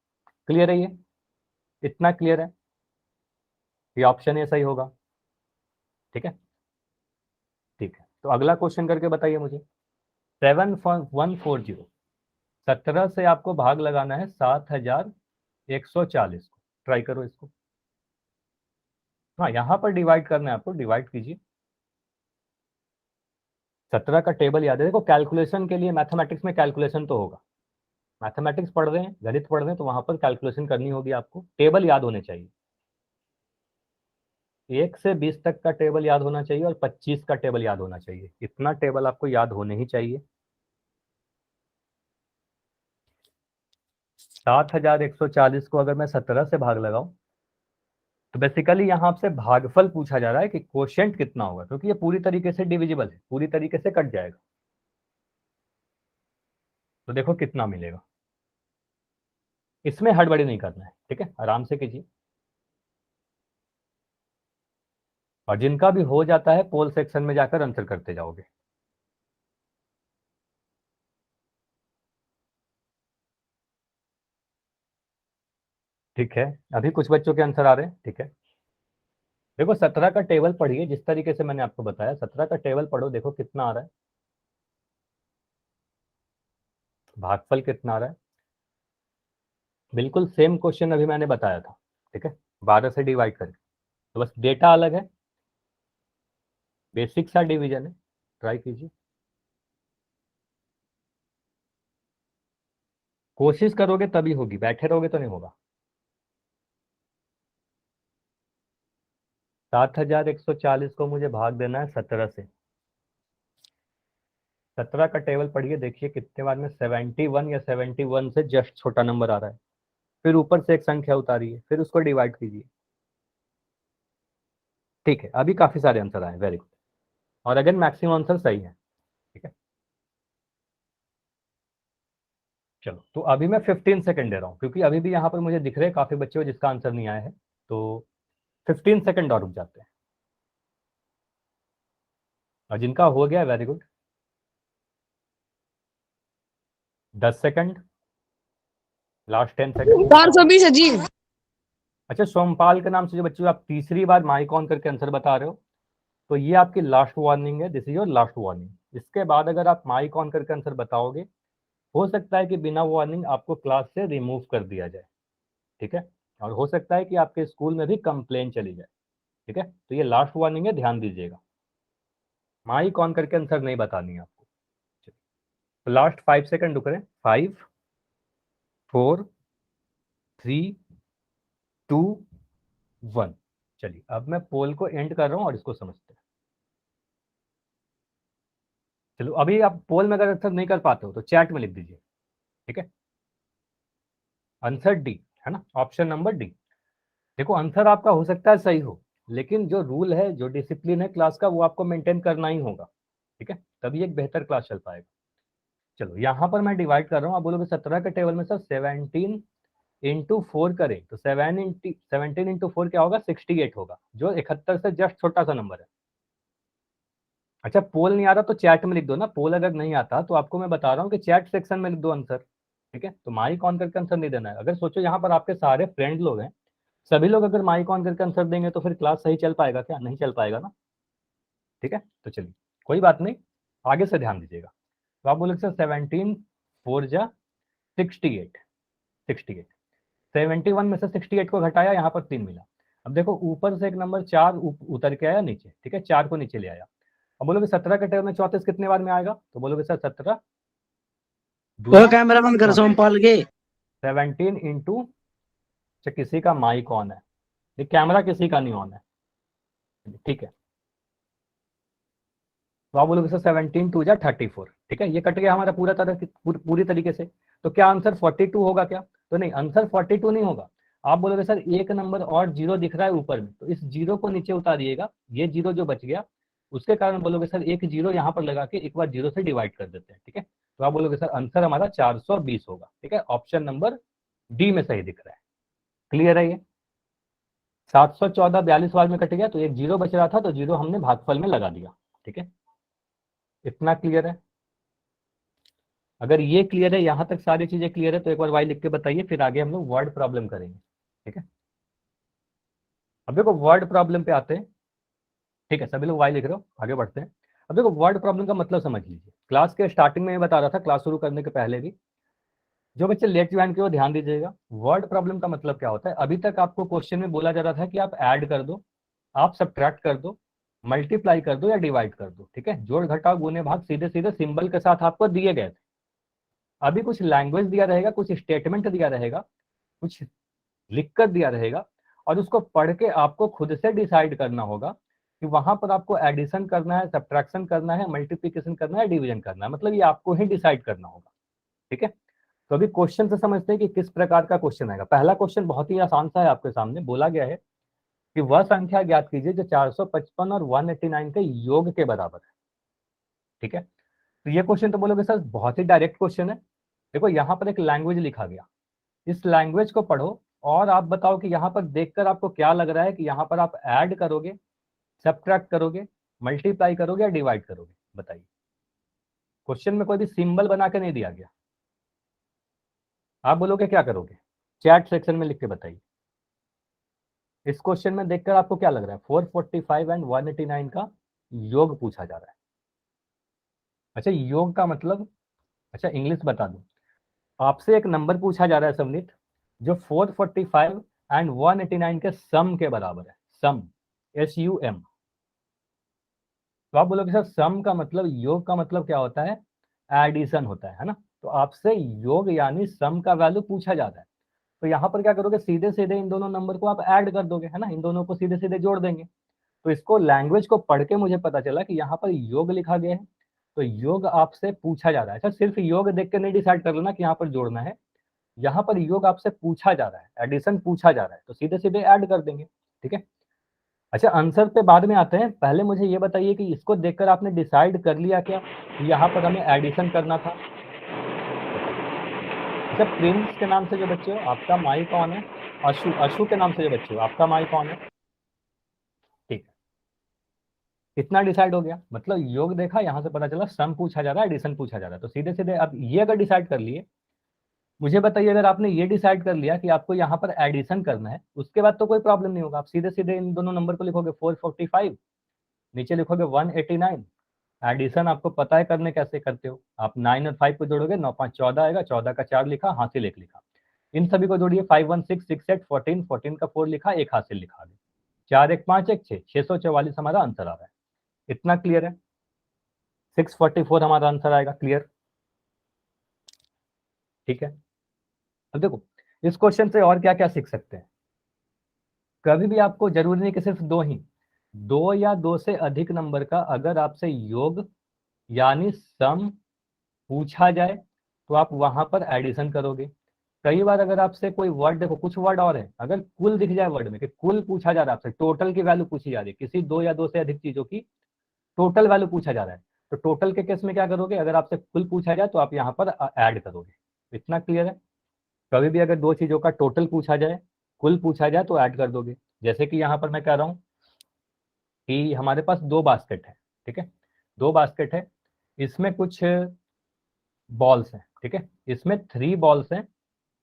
क्लियर है, ये इतना क्लियर है, ये ऑप्शन ए सही होगा। ठीक है, ठीक है, तो अगला क्वेश्चन करके बताइए मुझे। 7140, 17 से आपको भाग लगाना है 7140 को। ट्राई करो इसको। हाँ, यहाँ पर डिवाइड करना है आपको, डिवाइड कीजिए। 17 का टेबल याद है। देखो कैलकुलेशन के लिए मैथमेटिक्स में कैलकुलेशन तो होगा, मैथमेटिक्स पढ़ रहे हैं, गणित पढ़ रहे हैं, तो वहां पर कैलकुलेशन करनी होगी आपको। टेबल याद होने चाहिए, 1 से 20 तक का टेबल याद होना चाहिए, और 25 का टेबल याद होना चाहिए। इतना टेबल आपको याद होने ही चाहिए। 7140 को अगर मैं 17 से भाग लगाऊं, तो बेसिकली यहाँ आपसे भागफल पूछा जा रहा है कि क्वोशिएंट कितना होगा, क्योंकि ये पूरी तरीके से डिविजिबल है, पूरी तरीके से कट जाएगा। तो देखो कितना मिलेगा। इसमें हड़बड़ी नहीं करना है, ठीक है, आराम से कीजिए। और जिनका भी हो जाता है पोल सेक्शन में जाकर आंसर करते जाओगे। ठीक है, अभी कुछ बच्चों के आंसर आ रहे हैं। ठीक है, देखो 17 का टेबल पढ़िए, जिस तरीके से मैंने आपको बताया 17 का टेबल पढ़ो, देखो कितना आ रहा है, भागफल कितना आ रहा है। बिल्कुल सेम क्वेश्चन अभी मैंने बताया था। ठीक है, 12 से डिवाइड करें, तो बस डेटा अलग है, बेसिक सा डिवीजन है। ट्राई कीजिए, कोशिश करोगे तभी होगी, बैठे रहोगे तो नहीं होगा। 7140 को मुझे भाग देना है 17 से। 17 का टेबल पढ़िए, देखिए कितने बार में 71 या 71 से जस्ट छोटा नंबर आ रहा है। फिर ऊपर से एक संख्या उतारिए, फिर उसको डिवाइड कीजिए। ठीक है, अभी काफी सारे आंसर आए, वेरी गुड। और अगेन मैक्सिमम आंसर सही है। ठीक है, चलो तो अभी मैं 15 सेकंड दे रहा हूँ, क्योंकि अभी भी यहाँ पर मुझे दिख रहे हैं काफी बच्चे हो जिसका आंसर नहीं आया है। तो 15 सेकंड और रुक जाते हैं, और जिनका हो गया very good. 10 second, last 10 second. 420 है जी। अच्छा, सोमपाल के नाम से जो बच्चे, आप तीसरी बार माइक ऑन करके आंसर बता रहे हो, तो ये आपकी लास्ट वार्निंग है, this is your last warning. इसके बाद अगर आप माइक ऑन करके आंसर बताओगे, हो सकता है कि बिना वार्निंग आपको क्लास से रिमूव कर दिया जाए। ठीक है, और हो सकता है कि आपके स्कूल में भी कंप्लेन चली जाए। ठीक है, तो ये लास्ट वार्निंग है, ध्यान दीजिएगा। माइक ऑन करके आंसर नहीं बतानी है आपको। तो लास्ट 5 सेकंड रुक रहे हैं, 5 4 3 2 1। चलिए अब मैं पोल को एंड कर रहा हूं और इसको समझते हैं। चलो अभी आप पोल में अगर आंसर नहीं कर पाते हो तो चैट में लिख दीजिए। ठीक है, आंसर डी है ना, ऑप्शन नंबर डी। देखो आंसर आपका हो सकता है सही हो, लेकिन जो रूल है, जो डिसिप्लिन है क्लास का, वो आपको मेंटेन करना ही होगा। ठीक है, तभी एक बेहतर क्लास चल पाएगा। चलो यहाँ पर मैं डिवाइड कर रहा हूँ, आप बोलोगे 17 के टेबल में सर 17 इंटू 4 करें, तो 17 इंटू 4 क्या होगा, 68 होगा, जो 71 से जस्ट छोटा सा नंबर है। अच्छा, पोल नहीं आ रहा तो चैट में लिख दो ना। पोल अगर नहीं आता तो आपको मैं बता रहा हूँ कि चैट सेक्शन में लिख दो आंसर। ठीक है, तो माइक ऑन करके आंसर नहीं देना है। अगर सोचो यहाँ पर आपके सारे फ्रेंड लोग हैं, सभी लोग अगर माइक ऑन करके आंसर देंगे, तो फिर क्लास सही चल पाएगा क्या, नहीं चल पाएगा ना। ठीक है, तो चलिए कोई बात नहीं, आगे से ध्यान दीजिएगा। तो आप बोलोगे सर 17 4 जा 68, 68, 71 में से 68 को घटाया, यहाँ पर 3 मिला। अब देखो ऊपर से एक नंबर 4 उतर के आया नीचे, ठीक है, 4 को नीचे ले आया। अब बोलोगे 17 के टेबल में 34 कितने बार में आएगा, तो बोलोगे सर 17 वो कैमरा बंद कर सोमपाल के 17 इंटू, किसी का माइक ऑन है, ये कैमरा किसी का नहीं ऑन है, ठीक है। तो आप बोलोगे सर 17 2 जा 34, ठीक है, ये कट गया हमारा पूरा तरह पूरी तरीके से। तो क्या आंसर 42 होगा क्या, तो नहीं, आंसर 42 नहीं होगा। आप बोलोगे सर एक नंबर और जीरो दिख रहा है ऊपर में, तो इस जीरो को नीचे उतारिएगा, ये जीरो जो बच गया उसके कारण बोलोगे सर एक जीरो यहाँ पर लगा के एक बार जीरो से डिवाइड कर देते हैं, ठीक है। तो आप बोलोगे सर आंसर हमारा 420 होगा, ठीक है, ऑप्शन नंबर डी में सही दिख रहा है। क्लियर है ये? 714 42 बार में कट गया, तो एक जीरो बच रहा था, तो जीरो हमने भागफल में लगा दिया, ठीक है। इतना क्लियर है? अगर ये क्लियर है, यहां तक सारी चीजें क्लियर है, तो एक बार वाई लिख के बताइए, फिर आगे हम लोग वर्ड प्रॉब्लम करेंगे, ठीक है। अब देखो वर्ड प्रॉब्लम पे आते हैं, ठीक है, सभी लोग वाई लिख रहे हो, आगे बढ़ते हैं। अब देखो वर्ड प्रॉब्लम का मतलब समझ लीजिए, क्लास के स्टार्टिंग में मैं बता रहा था, क्लास शुरू करने के पहले भी। जो बच्चे लेट ज्वाइन के वो ध्यान दीजिएगा, वर्ड प्रॉब्लम का मतलब क्या होता है। अभी तक आपको क्वेश्चन में बोला जा रहा था कि आप ऐड कर दो, आप सब्ट्रैक्ट कर दो, मल्टीप्लाई कर दो या डिवाइड कर दो, ठीक है, जोड़ घटाव गुने भाग सीधे सीधे सिंबल के साथ आपको दिए गए थे। अभी कुछ लैंग्वेज दिया रहेगा, कुछ स्टेटमेंट दिया रहेगा, कुछ लिख कर दिया रहेगा, और उसको पढ़ के आपको खुद से डिसाइड करना होगा कि वहां पर आपको एडिशन करना है, सब्ट्रैक्शन करना है, मल्टीप्लिकेशन करना है, डिवीजन करना है, मतलब ये आपको ही डिसाइड करना होगा, ठीक है। तो अभी क्वेश्चन से समझते हैं कि किस प्रकार का क्वेश्चन आएगा। पहला क्वेश्चन बहुत ही आसान सा है, आपके सामने बोला गया है कि वह संख्या ज्ञात कीजिए जो 455 और 189 के योग के बराबर है, ठीक है। तो ये क्वेश्चन तो बोलोगे सर बहुत ही डायरेक्ट क्वेश्चन है। देखो यहाँ पर एक लैंग्वेज लिखा गया, इस लैंग्वेज को पढ़ो और आप बताओ कि यहाँ पर देखकर आपको क्या लग रहा है कि यहाँ पर आप ऐड करोगे, सब्ट्रैक्ट करोगे, मल्टीप्लाई करोगे या डिवाइड करोगे, बताइए। क्वेश्चन में कोई भी सिंबल बना के नहीं दिया गया, आप बोलोगे क्या करोगे, चैट सेक्शन में लिख के बताइए। इस क्वेश्चन में देखकर आपको क्या लग रहा है, 445 एंड 189 का योग पूछा जा रहा है। अच्छा योग का मतलब, अच्छा इंग्लिश बता दूं, आपसे एक नंबर पूछा जा रहा है समनीत, जो 445 एंड 189 के सम के बराबर है, सम, SUM। तो आप बोलोगे सर सम का मतलब, योग का मतलब क्या होता है, एडिशन होता है ना। तो आपसे योग यानी सम का वैल्यू पूछा जाता है। तो यहाँ पर क्या करोगे, सीधे सीधे इन दोनों नंबर को आप ऐड कर दोगे, है ना, इन दोनों को सीधे सीधे जोड़ देंगे। तो इसको लैंग्वेज को पढ़ के मुझे पता चला कि यहाँ पर योग लिखा गया है, तो योग आपसे पूछा जा रहा है। अच्छा सिर्फ योग देख के नहीं डिसाइड कर लेना कि यहाँ पर जोड़ना है, यहाँ पर योग आपसे पूछा जा रहा है, एडिशन पूछा जा रहा है, तो सीधे सीधे ऐड कर देंगे, ठीक है। अच्छा आंसर पे बाद में आते हैं, पहले मुझे ये बताइए कि इसको देखकर आपने डिसाइड कर लिया क्या कि यहाँ पर हमें एडिशन करना था। अच्छा प्रिंस के नाम से जो बच्चे हो आपका माइक ऑन है, अशु, अशु के नाम से जो बच्चे हो आपका माइक ऑन है, ठीक है। कितना डिसाइड हो गया, मतलब योग देखा, यहाँ से पता चला सम पूछा जा रहा है, एडिशन पूछा जा रहा है, तो सीधे सीधे अब ये अगर डिसाइड कर लिए, मुझे बताइए अगर आपने ये डिसाइड कर लिया कि आपको यहाँ पर एडिशन करना है, उसके बाद तो कोई प्रॉब्लम नहीं होगा, आप सीधे सीधे इन दोनों नंबर को लिखोगे 445, नीचे लिखोगे 189, एडिशन आपको पता है करने कैसे करते हो, आप 9 और 5 को जोड़ोगे, 9 5 14 आएगा, 14 का 4 लिखा, हासिल 1 लिखा, इन सभी को जोड़िए, 5 1 6 6 8 14, 14 का 4 लिखा, एक हासिल लिखा आगे, 4 1 5 1 6, 644 हमारा आंसर आ रहा है। इतना क्लियर है? 644 हमारा आंसर आएगा, क्लियर, ठीक है। अब देखो इस क्वेश्चन से और क्या क्या सीख सकते हैं। कभी भी आपको जरूरी नहीं कि सिर्फ दो ही, दो या दो से अधिक नंबर का अगर आपसे योग यानी सम पूछा जाए, तो आप वहां पर एडिशन करोगे। कई बार अगर आपसे कोई वर्ड, देखो कुछ वर्ड और है, अगर कुल दिख जाए वर्ड में कि कुल पूछा जा रहा है आपसे, टोटल की वैल्यू पूछी जा रही है, किसी दो या दो से अधिक चीजों की टोटल वैल्यू पूछा जा रहा है, तो टोटल के केस में क्या करोगे, अगर आपसे कुल पूछा जाए तो आप यहाँ पर ऐड करोगे। इतना क्लियर है? कभी भी अगर दो चीजों का टोटल पूछा जाए, कुल पूछा जाए, तो ऐड कर दोगे। जैसे कि यहाँ पर मैं कह रहा हूँ कि हमारे पास दो बास्केट है, ठीक है, दो बास्केट है, इसमें कुछ बॉल्स हैं, ठीक है, इसमें 3 बॉल्स हैं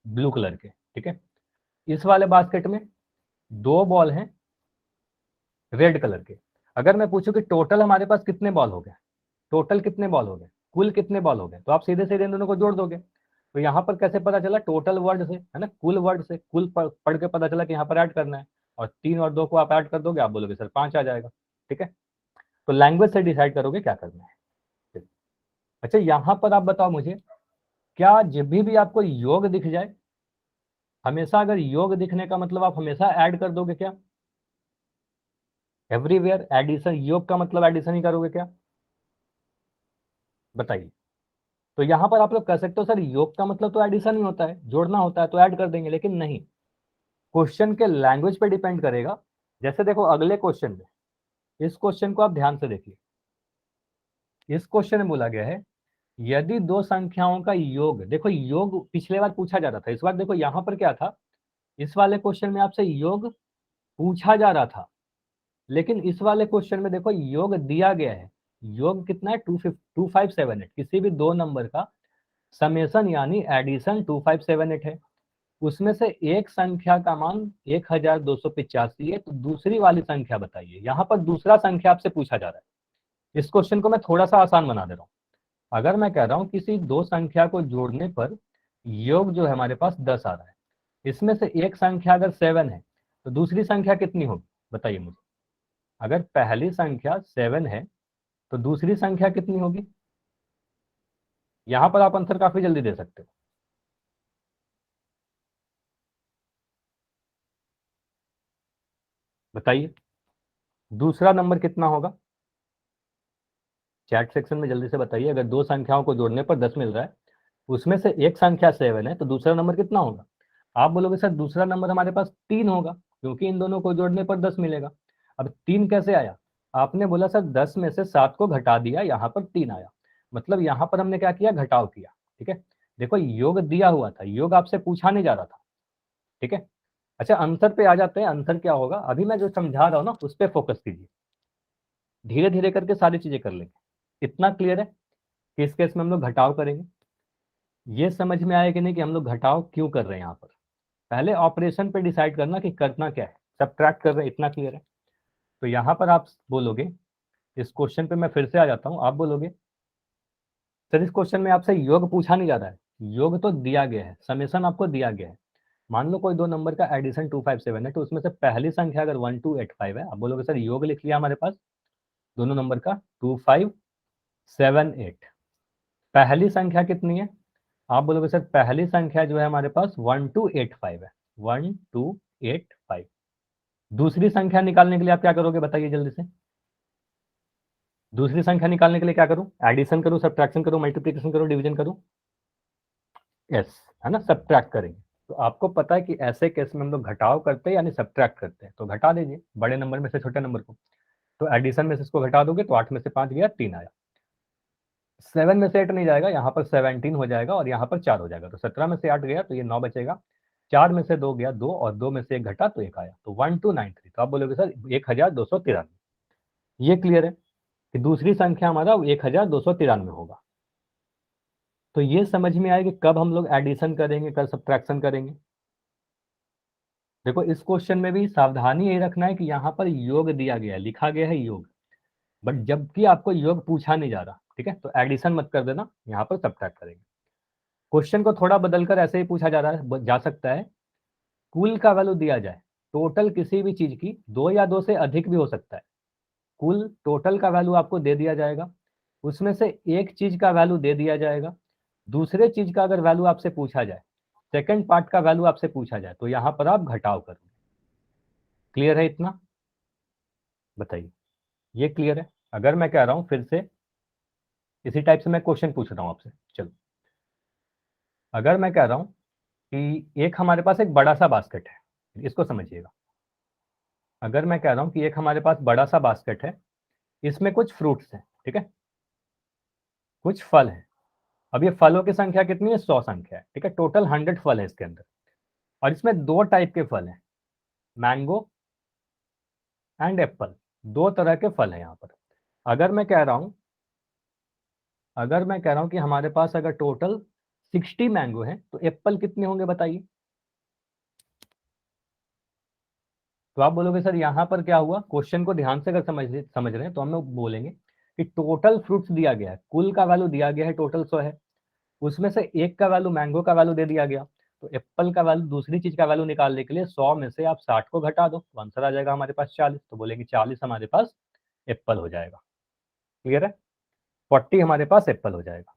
ब्लू कलर के, ठीक है, इस वाले बास्केट में 2 बॉल हैं रेड कलर के। अगर मैं पूछूं कि टोटल हमारे पास कितने बॉल हो गए, टोटल कितने बॉल हो गए, कुल कितने बॉल हो गए, तो आप सीधे सीधे इन दोनों को जोड़ दोगे। तो यहाँ पर कैसे पता चला, टोटल वर्ड से, है ना, कुल वर्ड से, कुल पढ़ के पता चला कि यहाँ पर ऐड करना है, और 3 और 2 को आप ऐड कर दोगे, आप बोलोगे सर 5 आ जाएगा। ठीक है, तो लैंग्वेज से डिसाइड करोगे क्या करना है। अच्छा, यहाँ पर आप बताओ मुझे, क्या जब भी आपको योग दिख जाए, हमेशा अगर योग दिखने का मतलब आप हमेशा ऐड कर दोगे क्या? एवरीवेयर एडिशन, योग का मतलब एडिशन ही करोगे क्या? बताइए। तो यहां पर आप लोग कह सकते हो सर योग का मतलब तो एडिशन ही होता है, जोड़ना होता है, तो ऐड कर देंगे, लेकिन नहीं, क्वेश्चन के लैंग्वेज पे डिपेंड करेगा। जैसे देखो अगले क्वेश्चन में, इस क्वेश्चन को आप ध्यान से देखिए। इस क्वेश्चन में बोला गया है, यदि दो संख्याओं का योग, देखो योग पिछले बार पूछा जा रहा था, इस बार देखो यहां पर क्या था, इस वाले क्वेश्चन में आपसे योग पूछा जा रहा था, लेकिन इस वाले क्वेश्चन में देखो योग दिया गया है। योग कितना है, 2578, किसी भी दो नंबर का समेशन यानी एडिशन 2578 है। उसमें से एक संख्या का मान 1285 है, तो दूसरी वाली संख्या बताइए। यहाँ पर दूसरा संख्या आपसे पूछा जा रहा है। इस क्वेश्चन को मैं थोड़ा सा आसान बना दे रहा हूँ। अगर मैं कह रहा हूँ किसी दो संख्या को जोड़ने पर योग जो है हमारे पास 10 आ रहा है, इसमें से एक संख्या अगर 7 है, तो दूसरी संख्या कितनी होगी बताइए मुझे। अगर पहली संख्या 7 है, तो दूसरी संख्या कितनी होगी? यहां पर आप आंसर काफी जल्दी दे सकते हो, बताइए दूसरा नंबर कितना होगा? चैट सेक्शन में जल्दी से बताइए। अगर दो संख्याओं को जोड़ने पर 10 मिल रहा है, उसमें से एक संख्या 7 है, तो दूसरा नंबर कितना होगा? आप बोलोगे सर दूसरा नंबर हमारे पास 3 होगा, क्योंकि इन दोनों को जोड़ने पर 10 मिलेगा। अब 3 कैसे आया? आपने बोला सर 10 में से 7 को घटा दिया, यहाँ पर 3 आया, मतलब यहाँ पर हमने क्या किया, घटाव किया। ठीक है, देखो योग दिया हुआ था, योग आपसे पूछा नहीं जा रहा था। ठीक है, अच्छा आंसर पे आ जाते हैं। आंसर क्या होगा, अभी मैं जो समझा रहा हूँ ना उस पर फोकस कीजिए, धीरे धीरे करके सारी चीजें कर लेंगे। इतना क्लियर है कि इस केस में हम लोग घटाव करेंगे। ये समझ में आया कि नहीं कि हम लोग घटाव क्यों कर रहे हैं? यहाँ पर पहले ऑपरेशन पे डिसाइड करना कि करना क्या है, सब्ट्रैक्ट कर रहे हैं, इतना क्लियर है। तो यहाँ पर आप बोलोगे, इस क्वेश्चन पे मैं फिर से आ जाता हूँ, आप बोलोगे सर इस क्वेश्चन में आपसे योग पूछा नहीं जा रहा है, योग तो दिया गया है, समेशन आपको दिया गया है। मान लो कोई दो नंबर का एडिशन 257 है, तो उसमें से पहली संख्या अगर 1285 है, आप बोलोगे सर योग लिख लिया हमारे पास दोनों नंबर का 2578। पहली संख्या कितनी है? आप बोलोगे सर पहली संख्या जो है हमारे पास 1285 है, 1285। दूसरी संख्या निकालने के लिए आप क्या करोगे बताइए जल्दी से। दूसरी संख्या निकालने के लिए क्या करूं, एडिशन करूं, सब्ट्रैक्शन करूं, मल्टीप्लिकेशन करूं, डिवीजन करूं? यस, है ना, सब्ट्रैक्ट करेंगे। तो आपको पता है कि ऐसे केस में हम लोग घटाव करते हैं यानी सब्ट्रैक्ट करते हैं, तो घटा दीजिए बड़े नंबर में से छोटे नंबर को। तो एडिशन में से इसको घटा दोगे तो 8 में से 5 गया, 3 आया। 7 में से 8 नहीं जाएगा, यहाँ पर 17 हो जाएगा, और यहाँ पर 4 हो जाएगा, तो 17 में से 8 गया तो ये 9 बचेगा। 4 में से 2 गया 2, और 2 में से 1 घटा तो 1 आया, तो 1293। तो आप बोलोगे सर 1293। ये क्लियर है कि दूसरी संख्या हमारा 1293 होगा। तो ये समझ में आएगा कि कब हम लोग एडिशन करेंगे, कब सब्ट्रैक्शन करेंगे। देखो इस क्वेश्चन में भी सावधानी यही रखना है कि यहाँ पर योग दिया गया है, लिखा गया है योग, बट जबकि आपको योग पूछा नहीं जा रहा। ठीक है, तो एडिशन मत कर देना, यहाँ पर सब्ट्रैक्ट करेंगे। क्वेश्चन को थोड़ा बदलकर ऐसे ही पूछा जा रहा है, जा सकता है कुल का वैल्यू दिया जाए, टोटल किसी भी चीज की, दो या दो से अधिक भी हो सकता है। कुल टोटल का वैल्यू आपको दे दिया जाएगा, उसमें से एक चीज का वैल्यू दे दिया जाएगा, दूसरे चीज का अगर वैल्यू आपसे पूछा जाए, सेकंड पार्ट का वैल्यू आपसे पूछा जाए, तो यहां पर आप घटाव करोगे। क्लियर है इतना? बताइए, ये क्लियर है? अगर मैं कह रहा हूं फिर से इसी टाइप से मैं क्वेश्चन पूछ रहा हूं आपसे, चलो अगर मैं कह रहा हूं कि एक हमारे पास एक बड़ा सा बास्केट है, इसको समझिएगा। अगर मैं कह रहा हूं कि एक हमारे पास बड़ा सा बास्केट है, इसमें कुछ फ्रूट्स हैं, ठीक है, कुछ फल हैं। अब ये फलों की संख्या कितनी है, 100 संख्या है। ठीक है, टोटल 100 फल है इसके अंदर, और इसमें दो टाइप के फल हैं, मैंगो एंड एप्पल। दो तरह के फल हैं यहाँ पर। अगर मैं कह रहा हूं कि हमारे पास अगर टोटल 60 मैंगो है, तो एप्पल कितने होंगे बताइए। तो आप बोलोगे सर यहाँ पर क्या हुआ, क्वेश्चन को ध्यान से अगर समझ रहे हैं तो हम लोग बोलेंगे कि टोटल फ्रूट्स दिया गया है, कुल का वैल्यू दिया गया है टोटल 100 है, उसमें से एक का वैल्यू मैंगो का वैल्यू दे दिया गया, तो एप्पल का वैल्यू दूसरी चीज का वैल्यू निकालने के लिए 100 में से आप 60 को घटा दो तो आंसर आ जाएगा हमारे पास 40, तो बोलेंगे 40 हमारे पास एप्पल हो जाएगा। क्लियर है? 40 हमारे पास एप्पल हो जाएगा।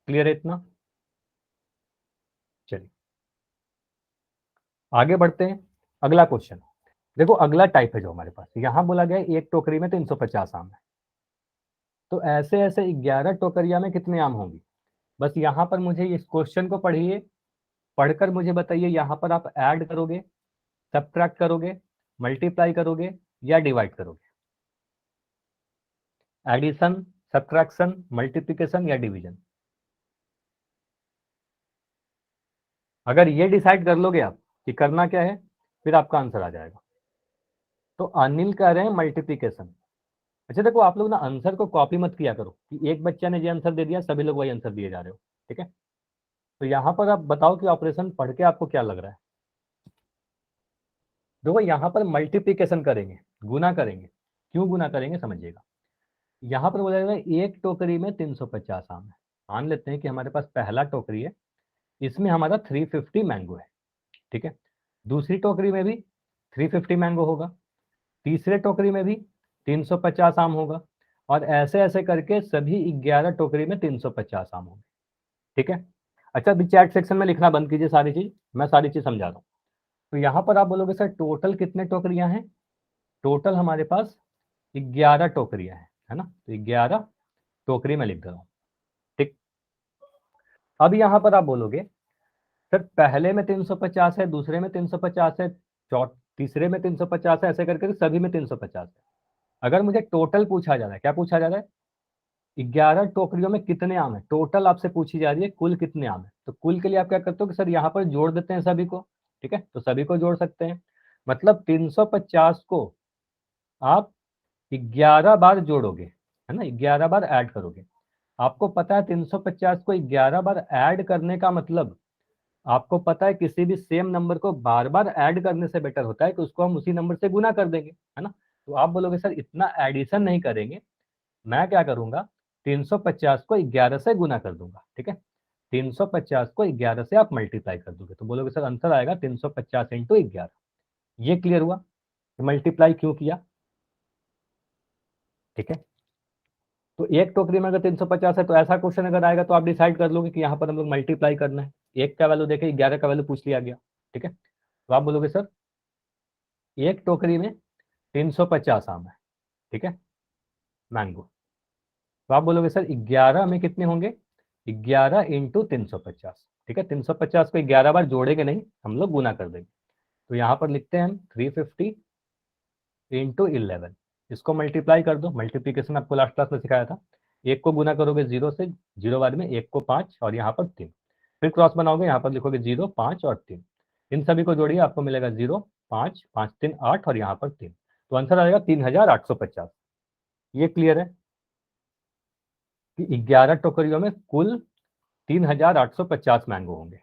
क्लियर है इतना? चलिए आगे बढ़ते हैं। अगला क्वेश्चन देखो, अगला टाइप है जो हमारे पास यहां बोला गया है, एक टोकरी में 350 आम है, तो ऐसे ऐसे 11 टोकरिया में कितने आम होंगे। बस यहाँ पर मुझे इस क्वेश्चन को पढ़िए, पढ़कर मुझे बताइए यहाँ पर आप ऐड करोगे, सब्ट्रैक्ट करोगे, मल्टीप्लाई करोगे या डिवाइड करोगे। एडिशन, सब्ट्रैक्शन, मल्टीप्लिकेशन या डिवीजन। अगर ये डिसाइड कर लोगे आप कि करना क्या है, फिर आपका आंसर आ जाएगा। तो अनिल कह रहे हैं मल्टीप्लिकेशन। अच्छा देखो, आप लोग ना आंसर को कॉपी मत किया करो कि एक बच्चा ने ये आंसर दे दिया सभी लोग वही आंसर दिए जा रहे हो, ठीक है। तो यहाँ पर आप बताओ कि ऑपरेशन पढ़ के आपको क्या लग रहा है। देखो यहाँ पर मल्टीप्लिकेशन करेंगे, गुना करेंगे। क्यों गुना करेंगे समझिएगा। यहाँ पर बोला जाएगा एक टोकरी में 350 आम है। मान लेते हैं कि हमारे पास पहला टोकरी है, इसमें हमारा 350 मैंगो है, ठीक है। दूसरी टोकरी में भी 350 मैंगो होगा, तीसरे टोकरी में भी 350 आम होगा, और ऐसे ऐसे करके सभी 11 टोकरी में 350 आम होंगे, ठीक है। अच्छा अभी चैट सेक्शन में लिखना बंद कीजिए सारी चीज, मैं सारी चीज समझा रहा हूँ। तो यहाँ पर आप बोलोगे सर टोटल कितने टोकरियां हैं। टोटल हमारे पास 11 टोकरियां हैं, है ना। तो 11 टोकरी में लिख दे रहा हूँ, ठीक। अब यहाँ पर आप बोलोगे सर पहले में 350 है, दूसरे में 350 है, तीसरे में 350 है, ऐसे करके सभी में 350 है। अगर मुझे टोटल पूछा जा रहा है, क्या पूछा जा रहा है, 11 टोकरियों में कितने आम है, टोटल आपसे पूछी जा रही है कुल कितने आम है। तो कुल के लिए आप क्या करते हो कि सर यहाँ पर जोड़ देते हैं सभी को, ठीक है। तो सभी को जोड़ सकते हैं, मतलब 350 को आप 11 बार जोड़ोगे, है ना, 11 बार ऐड करोगे। आपको पता है 350 को 11 बार ऐड करने का मतलब, आपको पता है किसी भी सेम नंबर को बार बार ऐड करने से बेटर होता है कि उसको हम उसी नंबर से गुना कर देंगे, है ना। तो आप बोलोगे सर इतना एडिशन नहीं करेंगे, मैं क्या करूंगा 350 को 11 से गुना कर दूंगा, ठीक है। 350 को 11 से आप मल्टीप्लाई कर दोगे, तो बोलोगे सर आंसर आएगा 350 इंटू 11। ये क्लियर हुआ मल्टीप्लाई क्यों किया, ठीक है। तो एक टोकरी में अगर 350 है, तो ऐसा क्वेश्चन अगर आएगा तो आप डिसाइड कर लोगे कि यहाँ पर हम लोग मल्टीप्लाई करना है। एक का वैल्यू देखे 11 का वैल्यू पूछ लिया गया, ठीक है। तो आप बोलोगे सर एक टोकरी में 350 आम है, ठीक है, मैंगो। तो आप बोलोगे सर 11 में कितने होंगे, 11 इंटू 350, ठीक है। 350 को 11 बार जोड़ेंगे नहीं, हम लोग गुना कर देंगे। तो यहाँ पर लिखते हैं हम 350 इंटू 11, इसको मल्टीप्लाई कर दो। मल्टीप्लीकेशन आपको लास्ट क्लास में सिखाया था। एक को गुना करोगे 0 से, 0 बाद में एक को 5 और यहाँ पर 3, फिर क्रॉस बनाओगे, यहाँ पर लिखोगे 0, 5 और 3। इन सभी को जोड़िए, आपको मिलेगा 0, 5, 5 3 8 और यहाँ पर 3, तो आंसर आएगा 3850। ये क्लियर है कि 11 टोकरियों में कुल 3850 मैंगो होंगे,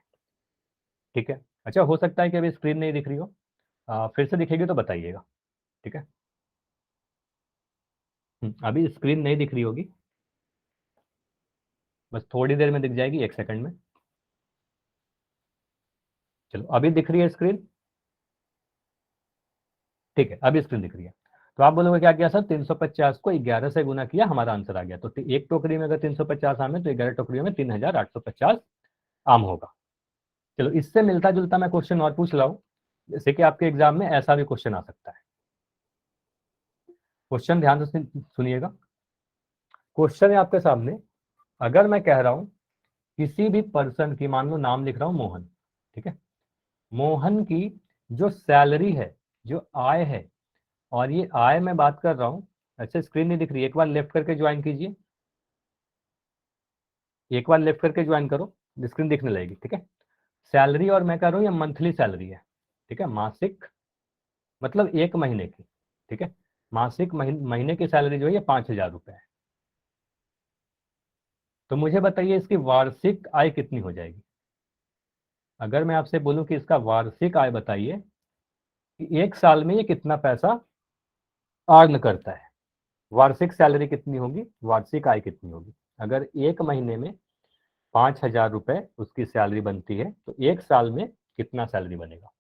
ठीक है। अच्छा हो सकता है कि अभी स्क्रीन नहीं दिख रही हो, फिर से दिखेगी तो बताइएगा, ठीक है। अभी स्क्रीन नहीं दिख रही होगी, बस थोड़ी देर में दिख जाएगी, 1 सेकंड में। चलो अभी दिख रही है स्क्रीन, ठीक है, अभी स्क्रीन दिख रही है। तो आप बोलोगे क्या किया सर, 350 को 11 से गुना किया, हमारा आंसर आ गया। तो एक टोकरी में अगर 350 आम है तो 11 टोकरियों में 3850 आम होगा। चलो इससे मिलता जुलता मैं क्वेश्चन और पूछ रहा हूं, जैसे कि आपके एग्जाम में ऐसा भी क्वेश्चन आ सकता है। क्वेश्चन ध्यान से सुनिएगा। क्वेश्चन है आपके सामने, अगर मैं कह रहा हूं किसी भी पर्सन की, मान लो नाम लिख रहा हूं मोहन, ठीक है, मोहन की जो सैलरी है, जो आय है, और ये आय मैं बात कर रहा हूं, अच्छा स्क्रीन नहीं दिख रही, एक बार लेफ्ट करके ज्वाइन कीजिए, एक बार लेफ्ट करके ज्वाइन करो, स्क्रीन दिखने लगेगी, ठीक है। सैलरी और मैं कह रहा हूं ये मंथली सैलरी है, ठीक है, मासिक मतलब 1 महीने की, ठीक है। मासिक महीने की सैलरी जो है ये 5000 रुपये है। तो मुझे बताइए इसकी वार्षिक आय कितनी हो जाएगी। अगर मैं आपसे बोलूं कि इसका वार्षिक आय बताइए कि 1 साल में ये कितना पैसा अर्न करता है, वार्षिक सैलरी कितनी होगी, वार्षिक आय कितनी होगी। अगर एक महीने में 5,000 रुपए उसकी सैलरी बनती है तो एक साल में कितना सैलरी बनेगा।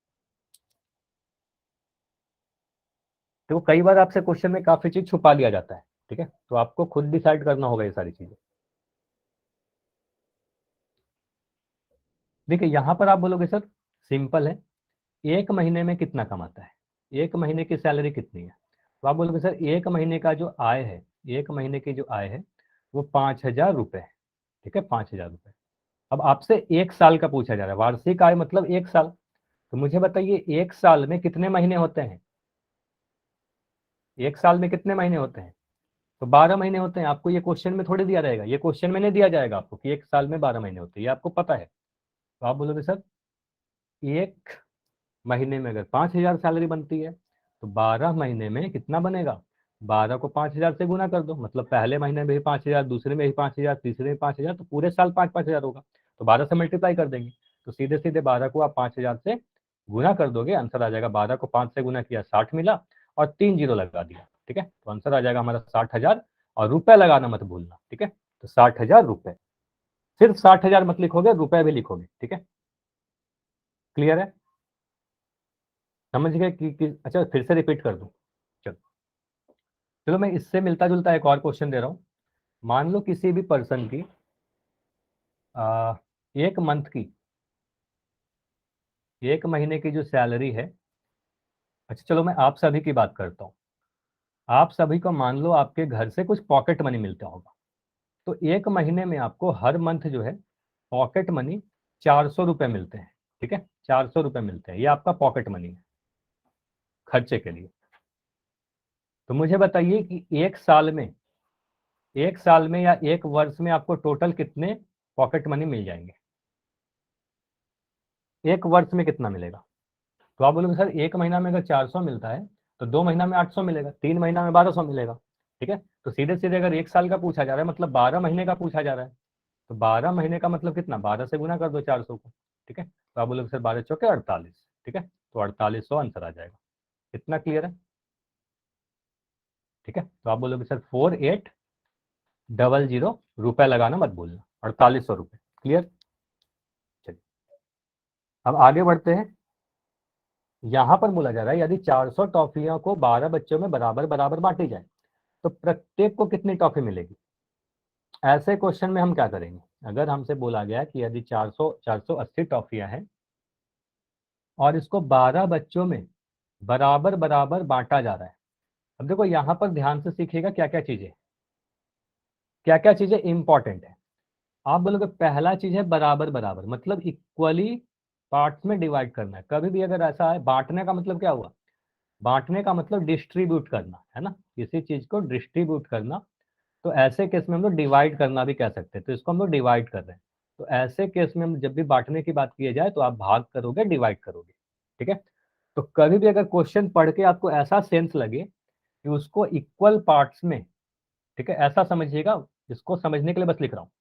तो कई बार आपसे क्वेश्चन में काफी चीज छुपा लिया जाता है, ठीक है, तो आपको खुद डिसाइड करना होगा ये सारी चीजें। देखिए यहां पर आप बोलोगे सर सिंपल है, एक महीने में कितना कमाता है, एक महीने की सैलरी कितनी है, तो आप बोलोगे सर एक महीने का जो आय है, एक महीने की जो आय है वो 5,000 रुपए है, ठीक है, 5,000 रुपए। अब आपसे एक साल का पूछा जा रहा है, वार्षिक आय मतलब एक साल, तो मुझे बताइए एक साल में कितने महीने होते हैं, एक साल में कितने महीने होते हैं, तो 12 महीने होते हैं। आपको ये क्वेश्चन में थोड़ी दिया रहेगा, ये क्वेश्चन में नहीं दिया जाएगा आपको कि एक साल में 12 महीने होते हैं, ये आपको पता है। तो आप बोलोगे सर एक महीने में अगर 5,000 सैलरी बनती है तो 12 महीने में कितना बनेगा, 12 को 5,000 से गुना कर दो, मतलब पहले महीने में भी 5,000, दूसरे में भी 5,000, तीसरे में 5,000, तो पूरे साल 5,000 होगा, तो 12 से मल्टीप्लाई कर देंगे, तो सीधे सीधे 12 को आप 5,000 से गुना कर दोगे, आंसर आ जाएगा, 12 को 5 से गुना किया 60 मिला और 3 जीरो लगा दिया, ठीक है, तो आंसर आ जाएगा हमारा 60,000, और रुपए लगाना मत भूलना, ठीक है, तो 60,000 रुपए, सिर्फ 60,000 मत लिखोगे, रुपए भी लिखोगे, ठीक है, क्लियर है, समझ गए कि अच्छा फिर से रिपीट कर दूं, चलो चलो मैं इससे मिलता जुलता एक और क्वेश्चन दे रहा हूं। मान लो किसी भी पर्सन की आ, एक मंथ की, एक महीने की जो सैलरी है, अच्छा चलो मैं आप सभी की बात करता हूँ, आप सभी को मान लो आपके घर से कुछ पॉकेट मनी मिलता होगा, तो एक महीने में आपको हर मंथ जो है पॉकेट मनी 400 रुपये मिलते हैं, ठीक है, 400 रुपये मिलते हैं, ये आपका पॉकेट मनी है खर्चे के लिए। तो मुझे बताइए कि एक साल में, एक साल में या एक वर्ष में आपको टोटल कितने पॉकेट मनी मिल जाएंगे, एक वर्ष में कितना मिलेगा। तो आप बोलोगे सर एक महीना में अगर 400 मिलता है तो 2 महीना में 800 मिलेगा, 3 महीना में 1200 मिलेगा, ठीक है, तो सीधे सीधे अगर एक साल का पूछा जा रहा है मतलब 12 महीने का पूछा जा रहा है, तो 12 महीने का मतलब कितना, 12 से गुना कर दो 400 को, ठीक है, तो आप बोलोगे सर 12 चौके 48, ठीक है, तो 4800 आंसर आ जाएगा, कितना क्लियर है, ठीक है, तो आप बोलोगे सर 4800 रुपए लगाना मत भूलना, 4800 रुपये, क्लियर। चलिए अब आगे बढ़ते हैं, यहां पर बोला जा रहा है यदि 400 टॉफियों को 12 बच्चों में बराबर बराबर बांटी जाए तो प्रत्येक को कितनी टॉफी मिलेगी। ऐसे क्वेश्चन में हम क्या करेंगे, अगर हमसे बोला गया कि यदि 480 टॉफियां हैं और इसको 12 बच्चों में बराबर बराबर बांटा जा रहा है, अब देखो यहां पर ध्यान से सीखिएगा क्या क्या चीजें इंपॉर्टेंट है। आप बोलोगे पहला चीज है बराबर बराबर, मतलब इक्वली पार्ट्स में डिवाइड करना है, कभी भी अगर ऐसा है, बांटने का मतलब क्या हुआ, बांटने का मतलब डिस्ट्रीब्यूट करना है ना, किसी चीज को डिस्ट्रीब्यूट करना, तो ऐसे केस में हम लोग डिवाइड करना भी कह सकते हैं, तो इसको हम लोग डिवाइड कर रहे हैं, तो ऐसे केस में हम जब भी बांटने की बात की जाए तो आप भाग करोगे डिवाइड करोगे, ठीक है, तो कभी भी अगर क्वेश्चन पढ़ के आपको ऐसा सेंस लगे कि उसको इक्वल पार्ट्स में, ठीक है, ऐसा समझिएगा, इसको समझने के लिए बस लिख रहा हूँ,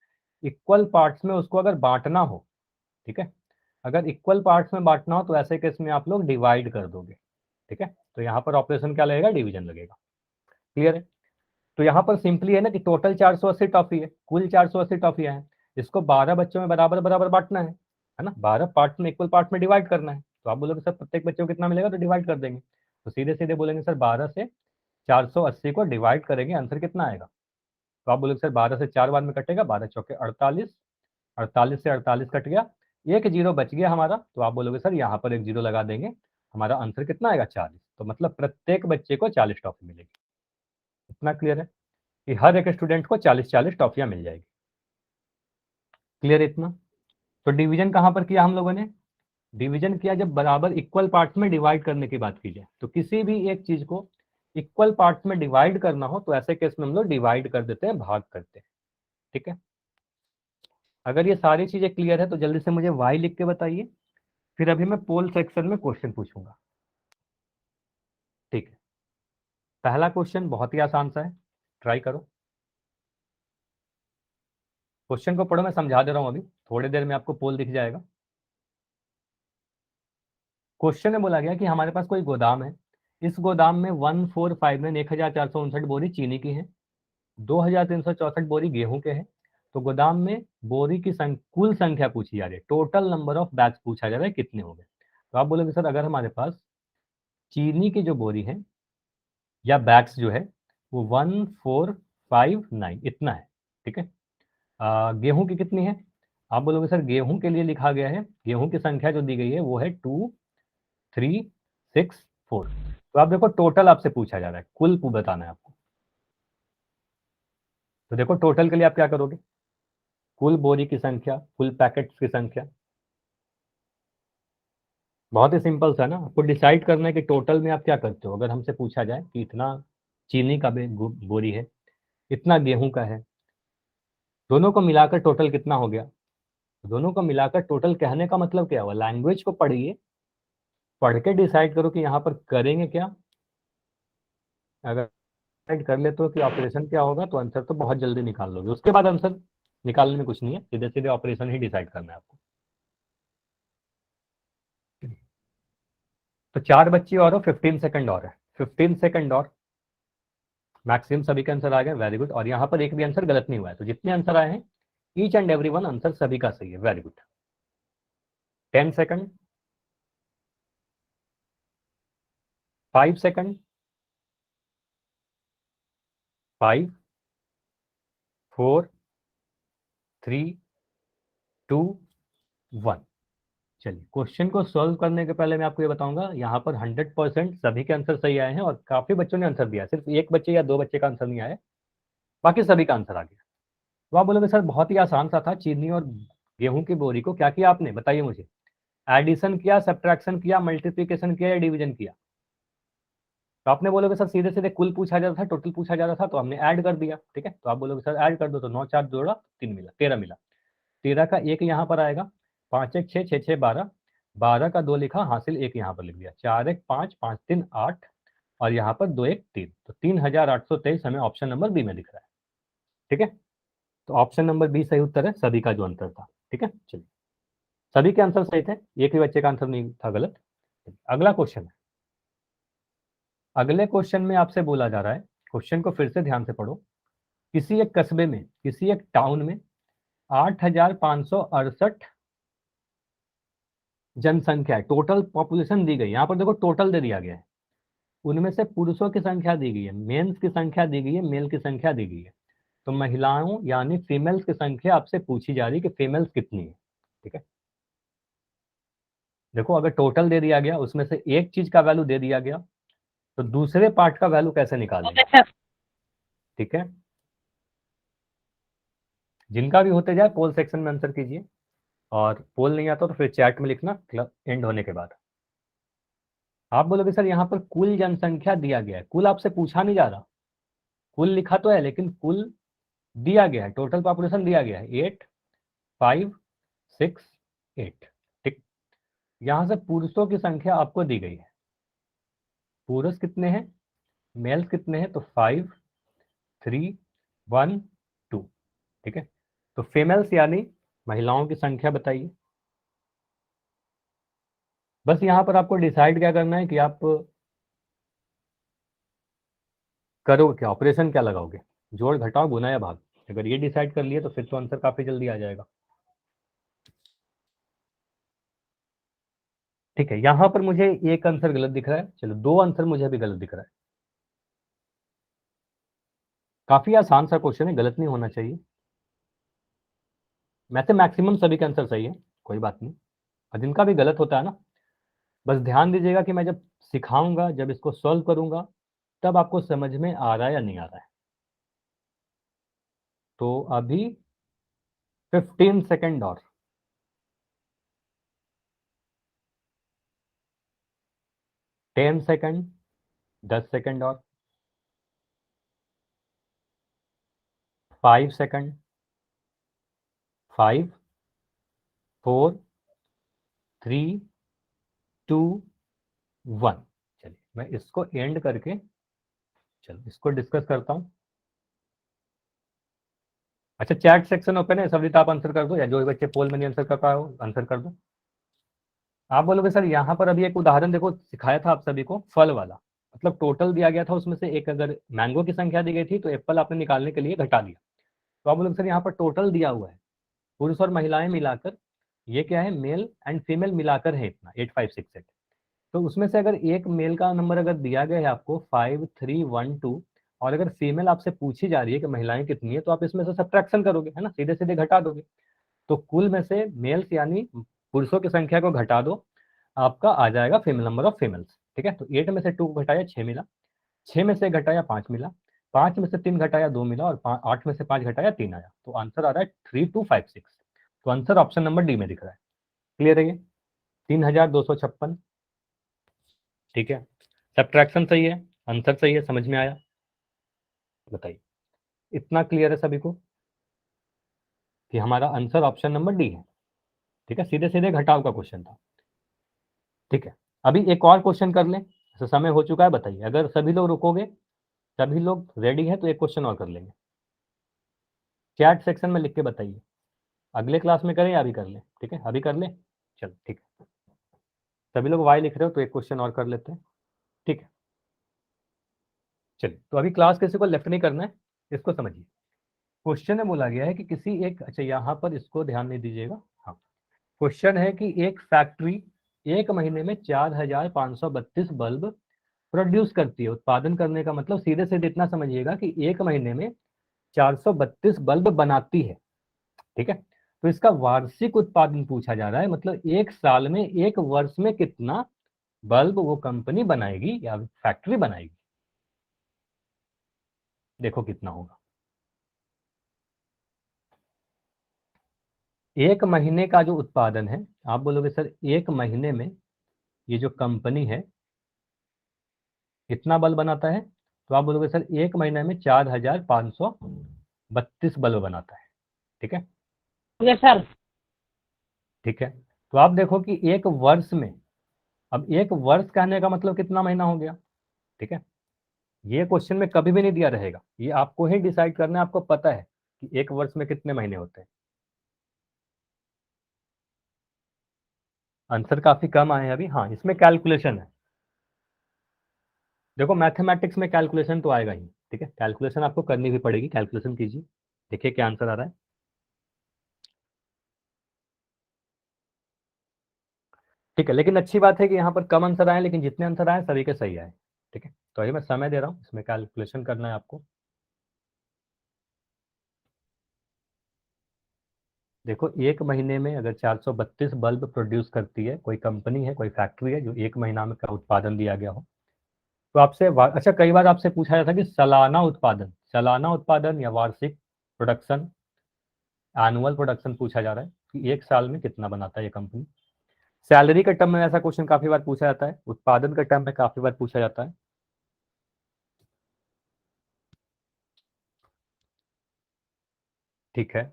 इक्वल पार्ट्स में उसको अगर बांटना हो, ठीक है, अगर इक्वल पार्ट्स में बांटना हो तो ऐसे केस में आप लोग डिवाइड कर दोगे, ठीक है, तो यहाँ पर ऑपरेशन क्या लगेगा, डिवीजन लगेगा, क्लियर है। तो यहाँ पर सिंपली है ना कि टोटल 480 टॉफी है, कुल 480 टॉफियां हैं, इसको 12 बच्चों में बराबर बराबर बांटना है ना, 12 पार्ट में इक्वल पार्ट में डिवाइड करना है, तो आप बोलोगे सर प्रत्येक बच्चे को कितना मिलेगा, तो डिवाइड कर देंगे, तो सीधे सीधे बोलेंगे सर 12 से 480 को डिवाइड करेंगे, आंसर कितना आएगा, तो आप बोलोगे सर 12 से 4 बार में कटेगा, 12 चौके 48, 48 से 48 कट गया, एक जीरो बच गया हमारा, तो आप बोलोगे सर यहाँ पर एक जीरो लगा देंगे, हमारा आंसर कितना आएगा 40, तो मतलब प्रत्येक बच्चे को 40 टॉफी मिलेगी, इतना क्लियर है कि हर एक स्टूडेंट को 40-40 टॉफियां मिल जाएगी, क्लियर इतना। तो डिवीजन कहां पर किया हम लोगों ने, डिवीजन किया जब बराबर इक्वल पार्ट्स में डिवाइड करने की बात की जाए, तो किसी भी एक चीज को इक्वल पार्ट्स में डिवाइड करना हो तो ऐसे केस में हम लोग डिवाइड कर देते हैं, भाग करते हैं, ठीक है। अगर ये सारी चीजें क्लियर है तो जल्दी से मुझे वाई लिख के बताइए, फिर अभी मैं पोल सेक्शन में क्वेश्चन पूछूंगा, ठीक है। पहला क्वेश्चन बहुत ही आसान सा है, ट्राई करो, क्वेश्चन को पढ़ो, मैं समझा दे रहा हूं, अभी थोड़ी देर में आपको पोल दिख जाएगा। क्वेश्चन में बोला गया कि हमारे पास कोई गोदाम है, इस गोदाम में 1459 1459 बोरी चीनी की है, 2364 बोरी गेहूं के हैं। तो गोदाम में बोरी की कुल संख्या पूछी जा रही है, टोटल नंबर ऑफ बैग्स पूछा जा रहा है कितने हो गए। तो आप बोलोगे सर अगर हमारे पास चीनी की जो बोरी है या बैग्स जो है वो 1459 इतना है, ठीक है। गेहूं की कितनी है, आप बोलोगे सर गेहूं के लिए लिखा गया है, गेहूं की संख्या जो दी गई है वो है 2364। तो आप देखो टोटल आपसे पूछा जा रहा है, कुल बताना है आपको। तो देखो टोटल के लिए आप क्या करोगे, कुल बोरी की संख्या, कुल पैकेट्स की संख्या। बहुत ही सिंपल सा ना, आपको डिसाइड करना है कि टोटल में आप क्या करते हो। अगर हमसे पूछा जाए कि इतना चीनी का बोरी है, इतना गेहूं का है, दोनों को मिलाकर टोटल कितना हो गया। दोनों को मिलाकर टोटल कहने का मतलब क्या हुआ, लैंग्वेज को पढ़िए, पढ़ के डिसाइड करो कि यहाँ पर करेंगे क्या। अगर डिसाइड कर लेते हो कि ऑपरेशन क्या होगा तो आंसर तो बहुत जल्दी निकाल लोगे, उसके बाद आंसर निकालने में कुछ नहीं है, सीधे सीधे ऑपरेशन ही डिसाइड करना है आपको। तो 4 बच्चे और 15 सेकंड और है, 15 सेकंड और, मैक्सिमम सभी के आंसर आ गए, वेरी गुड। और यहाँ पर एक भी आंसर गलत नहीं हुआ है, तो जितने आंसर आए हैं each and every one answer सभी का सही है, वेरी गुड। 10 second, 5 second, 5, 4, 3, 2, 1। चलिए क्वेश्चन को सॉल्व करने के पहले मैं आपको ये बताऊंगा, यहाँ पर 100% सभी के आंसर सही आए हैं और काफी बच्चों ने आंसर दिया, सिर्फ एक बच्चे या 2 बच्चे का आंसर नहीं आया, बाकी सभी का आंसर आ गया। तो आप बोलोगे सर बहुत ही आसान सा था, चीनी और गेहूं की बोरी को क्या किया आपने, बताइए मुझे। एडिशन किया, सब्ट्रैक्शन किया, मल्टीप्लीकेशन किया या डिवीजन किया। तो आपने बोलोगे सर सीधे सीधे कुल पूछा जा रहा था, टोटल पूछा जा रहा था, तो हमने ऐड कर दिया, ठीक है। तो आप बोलोगे सर ऐड कर दो, तो 9 4 जोड़ा 3 मिला, 13 मिला। 13 का एक यहाँ पर आएगा, 5 1 6 6 6 12, 12 का 2 लिखा, हासिल एक यहाँ पर लिख दिया, 4 1 5 5 3 8 और यहाँ पर 2 1 3, तो 3823 हमें ऑप्शन नंबर बी में दिख रहा है, ठीक है। तो ऑप्शन नंबर बी सही उत्तर है सभी का जो आंसर था, ठीक है। चलिए सभी के आंसर सही थे, एक भी बच्चे का आंसर नहीं था गलत। अगला क्वेश्चन है, अगले क्वेश्चन में आपसे बोला जा रहा है, क्वेश्चन को फिर से ध्यान से पढ़ो। किसी एक कस्बे में, किसी एक टाउन में 8568 जनसंख्या है, टोटल पॉपुलेशन दी गई, यहाँ पर देखो टोटल दे दिया गया है, उनमें से पुरुषों की संख्या दी गई है, मेंस की संख्या दी गई है, मेल की संख्या दी गई है। तो महिलाओं यानी फीमेल्स की संख्या आपसे पूछी जा रही है कि फीमेल्स कितनी है, ठीक है। देखो अगर टोटल दे दिया गया, उसमें से एक चीज का वैल्यू दे दिया गया, तो दूसरे पार्ट का वैल्यू कैसे निकालेंगे, ठीक है। जिनका भी होते जाए पोल सेक्शन में आंसर कीजिए, और पोल नहीं आता तो फिर चैट में लिखना एंड होने के बाद। आप बोलोगे सर यहाँ पर कुल जनसंख्या दिया गया है, कुल आपसे पूछा नहीं जा रहा, कुल लिखा तो है लेकिन कुल दिया गया है, टोटल पॉपुलेशन दिया गया है 8 5 6 8, ठीक। यहां से पुरुषों की संख्या आपको दी गई है, पुरुष कितने हैं, मेल्स कितने हैं, तो 5 3 1 2, ठीक है। तो फीमेल्स यानी महिलाओं की संख्या बताइए। बस यहाँ पर आपको डिसाइड क्या करना है कि आप करोगे क्या, ऑपरेशन क्या लगाओगे, जोड़ घटाओ गुना या भाग। अगर ये डिसाइड कर लिए तो फिर तो आंसर काफी जल्दी आ जाएगा, ठीक है। यहां पर मुझे एक आंसर गलत दिख रहा है, चलो 2 आंसर मुझे भी गलत दिख रहा है। काफी आसान सा क्वेश्चन है, गलत नहीं होना चाहिए। वैसे मैक्सिमम सभी के आंसर सही है, कोई बात नहीं, और जिनका भी गलत होता है ना, बस ध्यान दीजिएगा कि मैं जब सिखाऊंगा, जब इसको सॉल्व करूंगा, तब आपको समझ में आ रहा है या नहीं आ रहा है। तो अभी 15 सेकंड और, 10 सेकंड, 10 सेकंड और, 5 सेकंड, 5 4 3 2 1। चलिए मैं इसको एंड करके, चलो इसको डिस्कस करता हूं। अच्छा चैट सेक्शन ओपन है, सभी आप आंसर कर दो, या जो भी बच्चे पोल में नहीं आंसर कर पाए हो आंसर कर दो। आप बोलोगे सर यहाँ पर अभी एक उदाहरण देखो सिखाया था आप सभी को फल वाला, मतलब टोटल दिया गया था, उसमें से एक अगर मैंगो की संख्या दी गई थी तो एप्पल आपने निकालने के लिए घटा दिया। तो आप बोलोगे सर यहाँ पर टोटल दिया हुआ है, पुरुष और महिलाएं मिलाकर, ये क्या है, मेल एंड फीमेल मिलाकर है इतना 8568। तो उसमें से अगर एक मेल का नंबर अगर दिया गया है आपको 5312, और अगर फीमेल आपसे पूछी जा रही है कि महिलाएं कितनी है, तो आप इसमें से सब्ट्रैक्शन करोगे, है ना, सीधे सीधे घटा दोगे। तो कुल में से मेल्स यानी पुरुषों की संख्या को घटा दो, आपका आ जाएगा फीमेल नंबर ऑफ फीमेल्स। ठीक है, तो 8 में से 2 घटाया 6 मिला, 6 में से घटाया 5 मिला, 5 में से 3 घटाया 2 मिला, और 8 में से 5 घटाया 3 आया। तो आंसर आ रहा है 3256। तो आंसर ऑप्शन नंबर डी में दिख रहा है। क्लियर है ये? 3256। ठीक है, सब्ट्रैक्शन सही है, आंसर सही है, समझ में आया? बताइए, इतना क्लियर है सभी को कि हमारा आंसर ऑप्शन नंबर डी है? ठीक है, सीधे सीधे घटाव का क्वेश्चन था। ठीक है, अभी एक और क्वेश्चन कर लें, तो समय हो चुका है। बताइए, अगर सभी लोग रुकोगे, सभी लोग रेडी है, तो एक क्वेश्चन और कर लेंगे। चैट सेक्शन में लिख के बताइए, अगले क्लास में करें या अभी कर लें? ठीक है, अभी कर लें, चलो ठीक है। सभी लोग वाई लिख रहे हो तो एक क्वेश्चन और कर लेते हैं। ठीक है, चलिए, तो अभी क्लास किसी को लेफ्ट नहीं करना है, इसको समझिए। क्वेश्चन में बोला गया है कि किसी एक, अच्छा यहाँ पर इसको ध्यान नहीं दीजिएगा, हाँ। क्वेश्चन है कि एक फैक्ट्री एक महीने में 4532 बल्ब प्रोड्यूस करती है। उत्पादन करने का मतलब सीधे सीधे इतना समझिएगा कि एक महीने में 432 बल्ब बनाती है। ठीक है, तो इसका वार्षिक उत्पादन पूछा जा रहा है, मतलब एक साल में, एक वर्ष में कितना बल्ब वो कंपनी बनाएगी या फैक्ट्री बनाएगी। देखो कितना होगा। एक महीने का जो उत्पादन है, आप बोलोगे सर एक महीने में ये जो कंपनी है कितना बल्ब बनाता है, तो आप बोलोगे सर एक महीने में 4532 बल्ब बनाता है। ठीक है, यस सर। ठीक है, तो आप देखो कि एक वर्ष में, अब एक वर्ष कहने का मतलब कितना महीना हो गया। ठीक है, ये क्वेश्चन में कभी भी नहीं दिया रहेगा, ये आपको ही डिसाइड करना है। आपको पता है कि एक वर्ष में कितने महीने होते हैं। आंसर काफी कम आए हैं अभी, हाँ, इसमें कैलकुलेशन है। देखो मैथमेटिक्स में कैलकुलेशन तो आएगा ही। ठीक है, कैलकुलेशन आपको करनी भी पड़ेगी, कैलकुलेशन कीजिए, देखिए क्या आंसर आ रहा है। ठीक है, लेकिन अच्छी बात है कि यहाँ पर कम आंसर आए, लेकिन जितने आंसर आए सभी के सही आए। ठीक है, तो अभी मैं समय दे रहा हूँ, इसमें कैलकुलेशन करना है आपको। देखो एक महीने में अगर 432 बल्ब प्रोड्यूस करती है कोई कंपनी है, कोई फैक्ट्री है, जो एक महीना में का उत्पादन दिया गया हो, तो आपसे अच्छा, कई बार आपसे पूछा जाता है कि सालाना उत्पादन, सालाना उत्पादन या वार्षिक प्रोडक्शन, एनुअल प्रोडक्शन पूछा जा रहा है कि एक साल में कितना बनाता है ये कंपनी। सैलरी के टर्म में ऐसा क्वेश्चन काफी बार पूछा जाता है, उत्पादन के टर्म में काफी बार पूछा जाता है। ठीक है,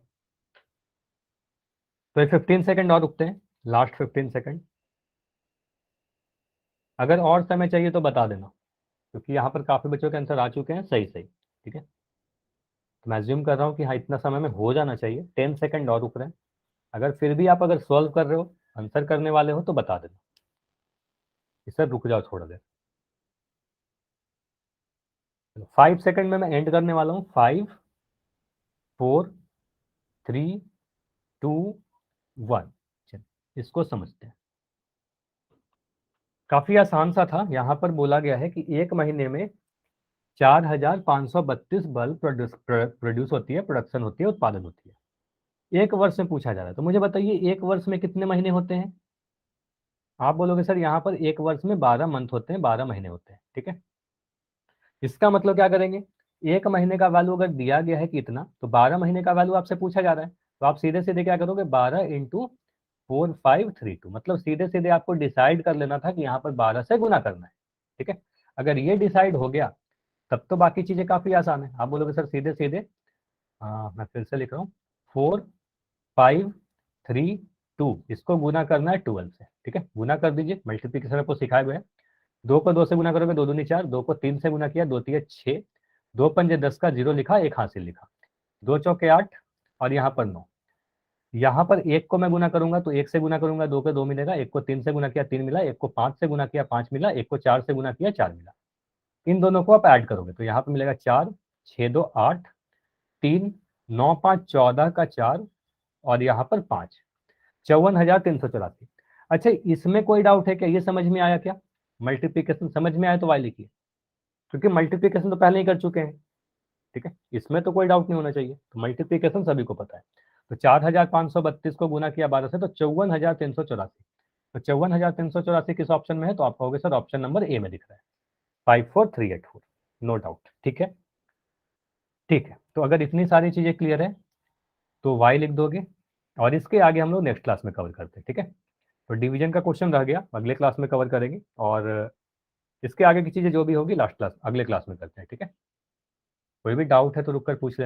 तो ये 15 सेकंड और रुकते हैं, लास्ट 15 सेकंड। अगर और समय चाहिए तो बता देना, क्योंकि यहाँ पर काफी बच्चों के आंसर आ चुके हैं सही सही। ठीक है, तो मैं ज्यूम कर रहा हूँ कि हाँ इतना समय में हो जाना चाहिए। 10 सेकंड और रुक रहे हैं। अगर फिर भी आप अगर सॉल्व कर रहे हो, आंसर करने वाले हो, तो बता देना कि सर रुक जाओ थोड़ा देर। 5 सेकंड में मैं एंड करने वाला हूँ। 5 4 3 2 1। चलिए इसको समझते हैं। काफी आसान सा था। यहाँ पर बोला गया है कि एक महीने में 4532 बल्ब प्रोड्यूस होती है, प्रोडक्शन होती है, उत्पादन होती है। एक वर्ष में पूछा जा रहा है, तो मुझे बताइए एक वर्ष में कितने महीने होते हैं। आप बोलोगे सर यहाँ पर एक वर्ष में 12 मंथ होते हैं, 12 महीने होते हैं। ठीक है, इसका मतलब क्या करेंगे, एक महीने का वैल्यू अगर दिया गया है कि इतना, तो 12 महीने का वैल्यू आपसे पूछा जा रहा है, तो आप सीधे सीधे क्या करोगे, 12 × 4532, मतलब सीधे सीधे आपको डिसाइड कर लेना था कि यहाँ पर 12 से गुना करना है। ठीक है, अगर ये डिसाइड हो गया तब तो बाकी चीजें काफी आसान है। आप बोलोगे सर सीधे सीधे, मैं फिर से लिख रहा हूँ, 4532, इसको गुना करना है 12 से। ठीक है, गुना कर दीजिए, मल्टीप्लीकेशन आपको सिखाए हुए हैं। 2 को 2 से गुना करोगे, 2 दूनी 4, 2 को 3 से गुना किया, 2 तिया 6, 2 पंजे 10 का 0 लिखा, एक हासिल लिखा, 2 चौके 8, और यहाँ पर 9। यहाँ पर एक को मैं गुना करूंगा तो 1 से गुना करूंगा, 2 के 2 मिलेगा, एक को 3 से गुना किया 3 मिला, एक को 5 से गुना किया 5 मिला, एक को 4 से गुना किया 4 मिला। इन दोनों को आप ऐड करोगे तो यहाँ पे मिलेगा 4, 6 2 8, 3 9 5 14 का 4 और यहाँ पर 5, 54,384। अच्छा, इसमें कोई डाउट है क्या? ये समझ में आया क्या? मल्टीप्लीकेशन समझ में आया तो वाई लिखिए, क्योंकि मल्टीप्लीकेशन तो पहले ही कर चुके हैं। ठीक है, इसमें तो कोई डाउट नहीं होना चाहिए, तो मल्टीप्लीकेशन सभी को पता है। तो 4,532 को गुना किया 12 से तो 54,384। तो 54,384 किस ऑप्शन में है? तो आप कहोगे सर ऑप्शन नंबर ए में दिख रहा है, 54384, नो डाउट। ठीक है, ठीक है। तो अगर इतनी सारी चीजें क्लियर है तो वाई लिख दोगे, और इसके आगे हम लोग नेक्स्ट क्लास में कवर करते हैं। ठीक है, तो डिवीजन का क्वेश्चन रह गया, अगले क्लास में कवर करेंगे, और इसके आगे की चीजें जो भी होगी लास्ट क्लास, अगले क्लास में करते हैं। ठीक है, कोई भी डाउट है तो रुक कर पूछ लेना।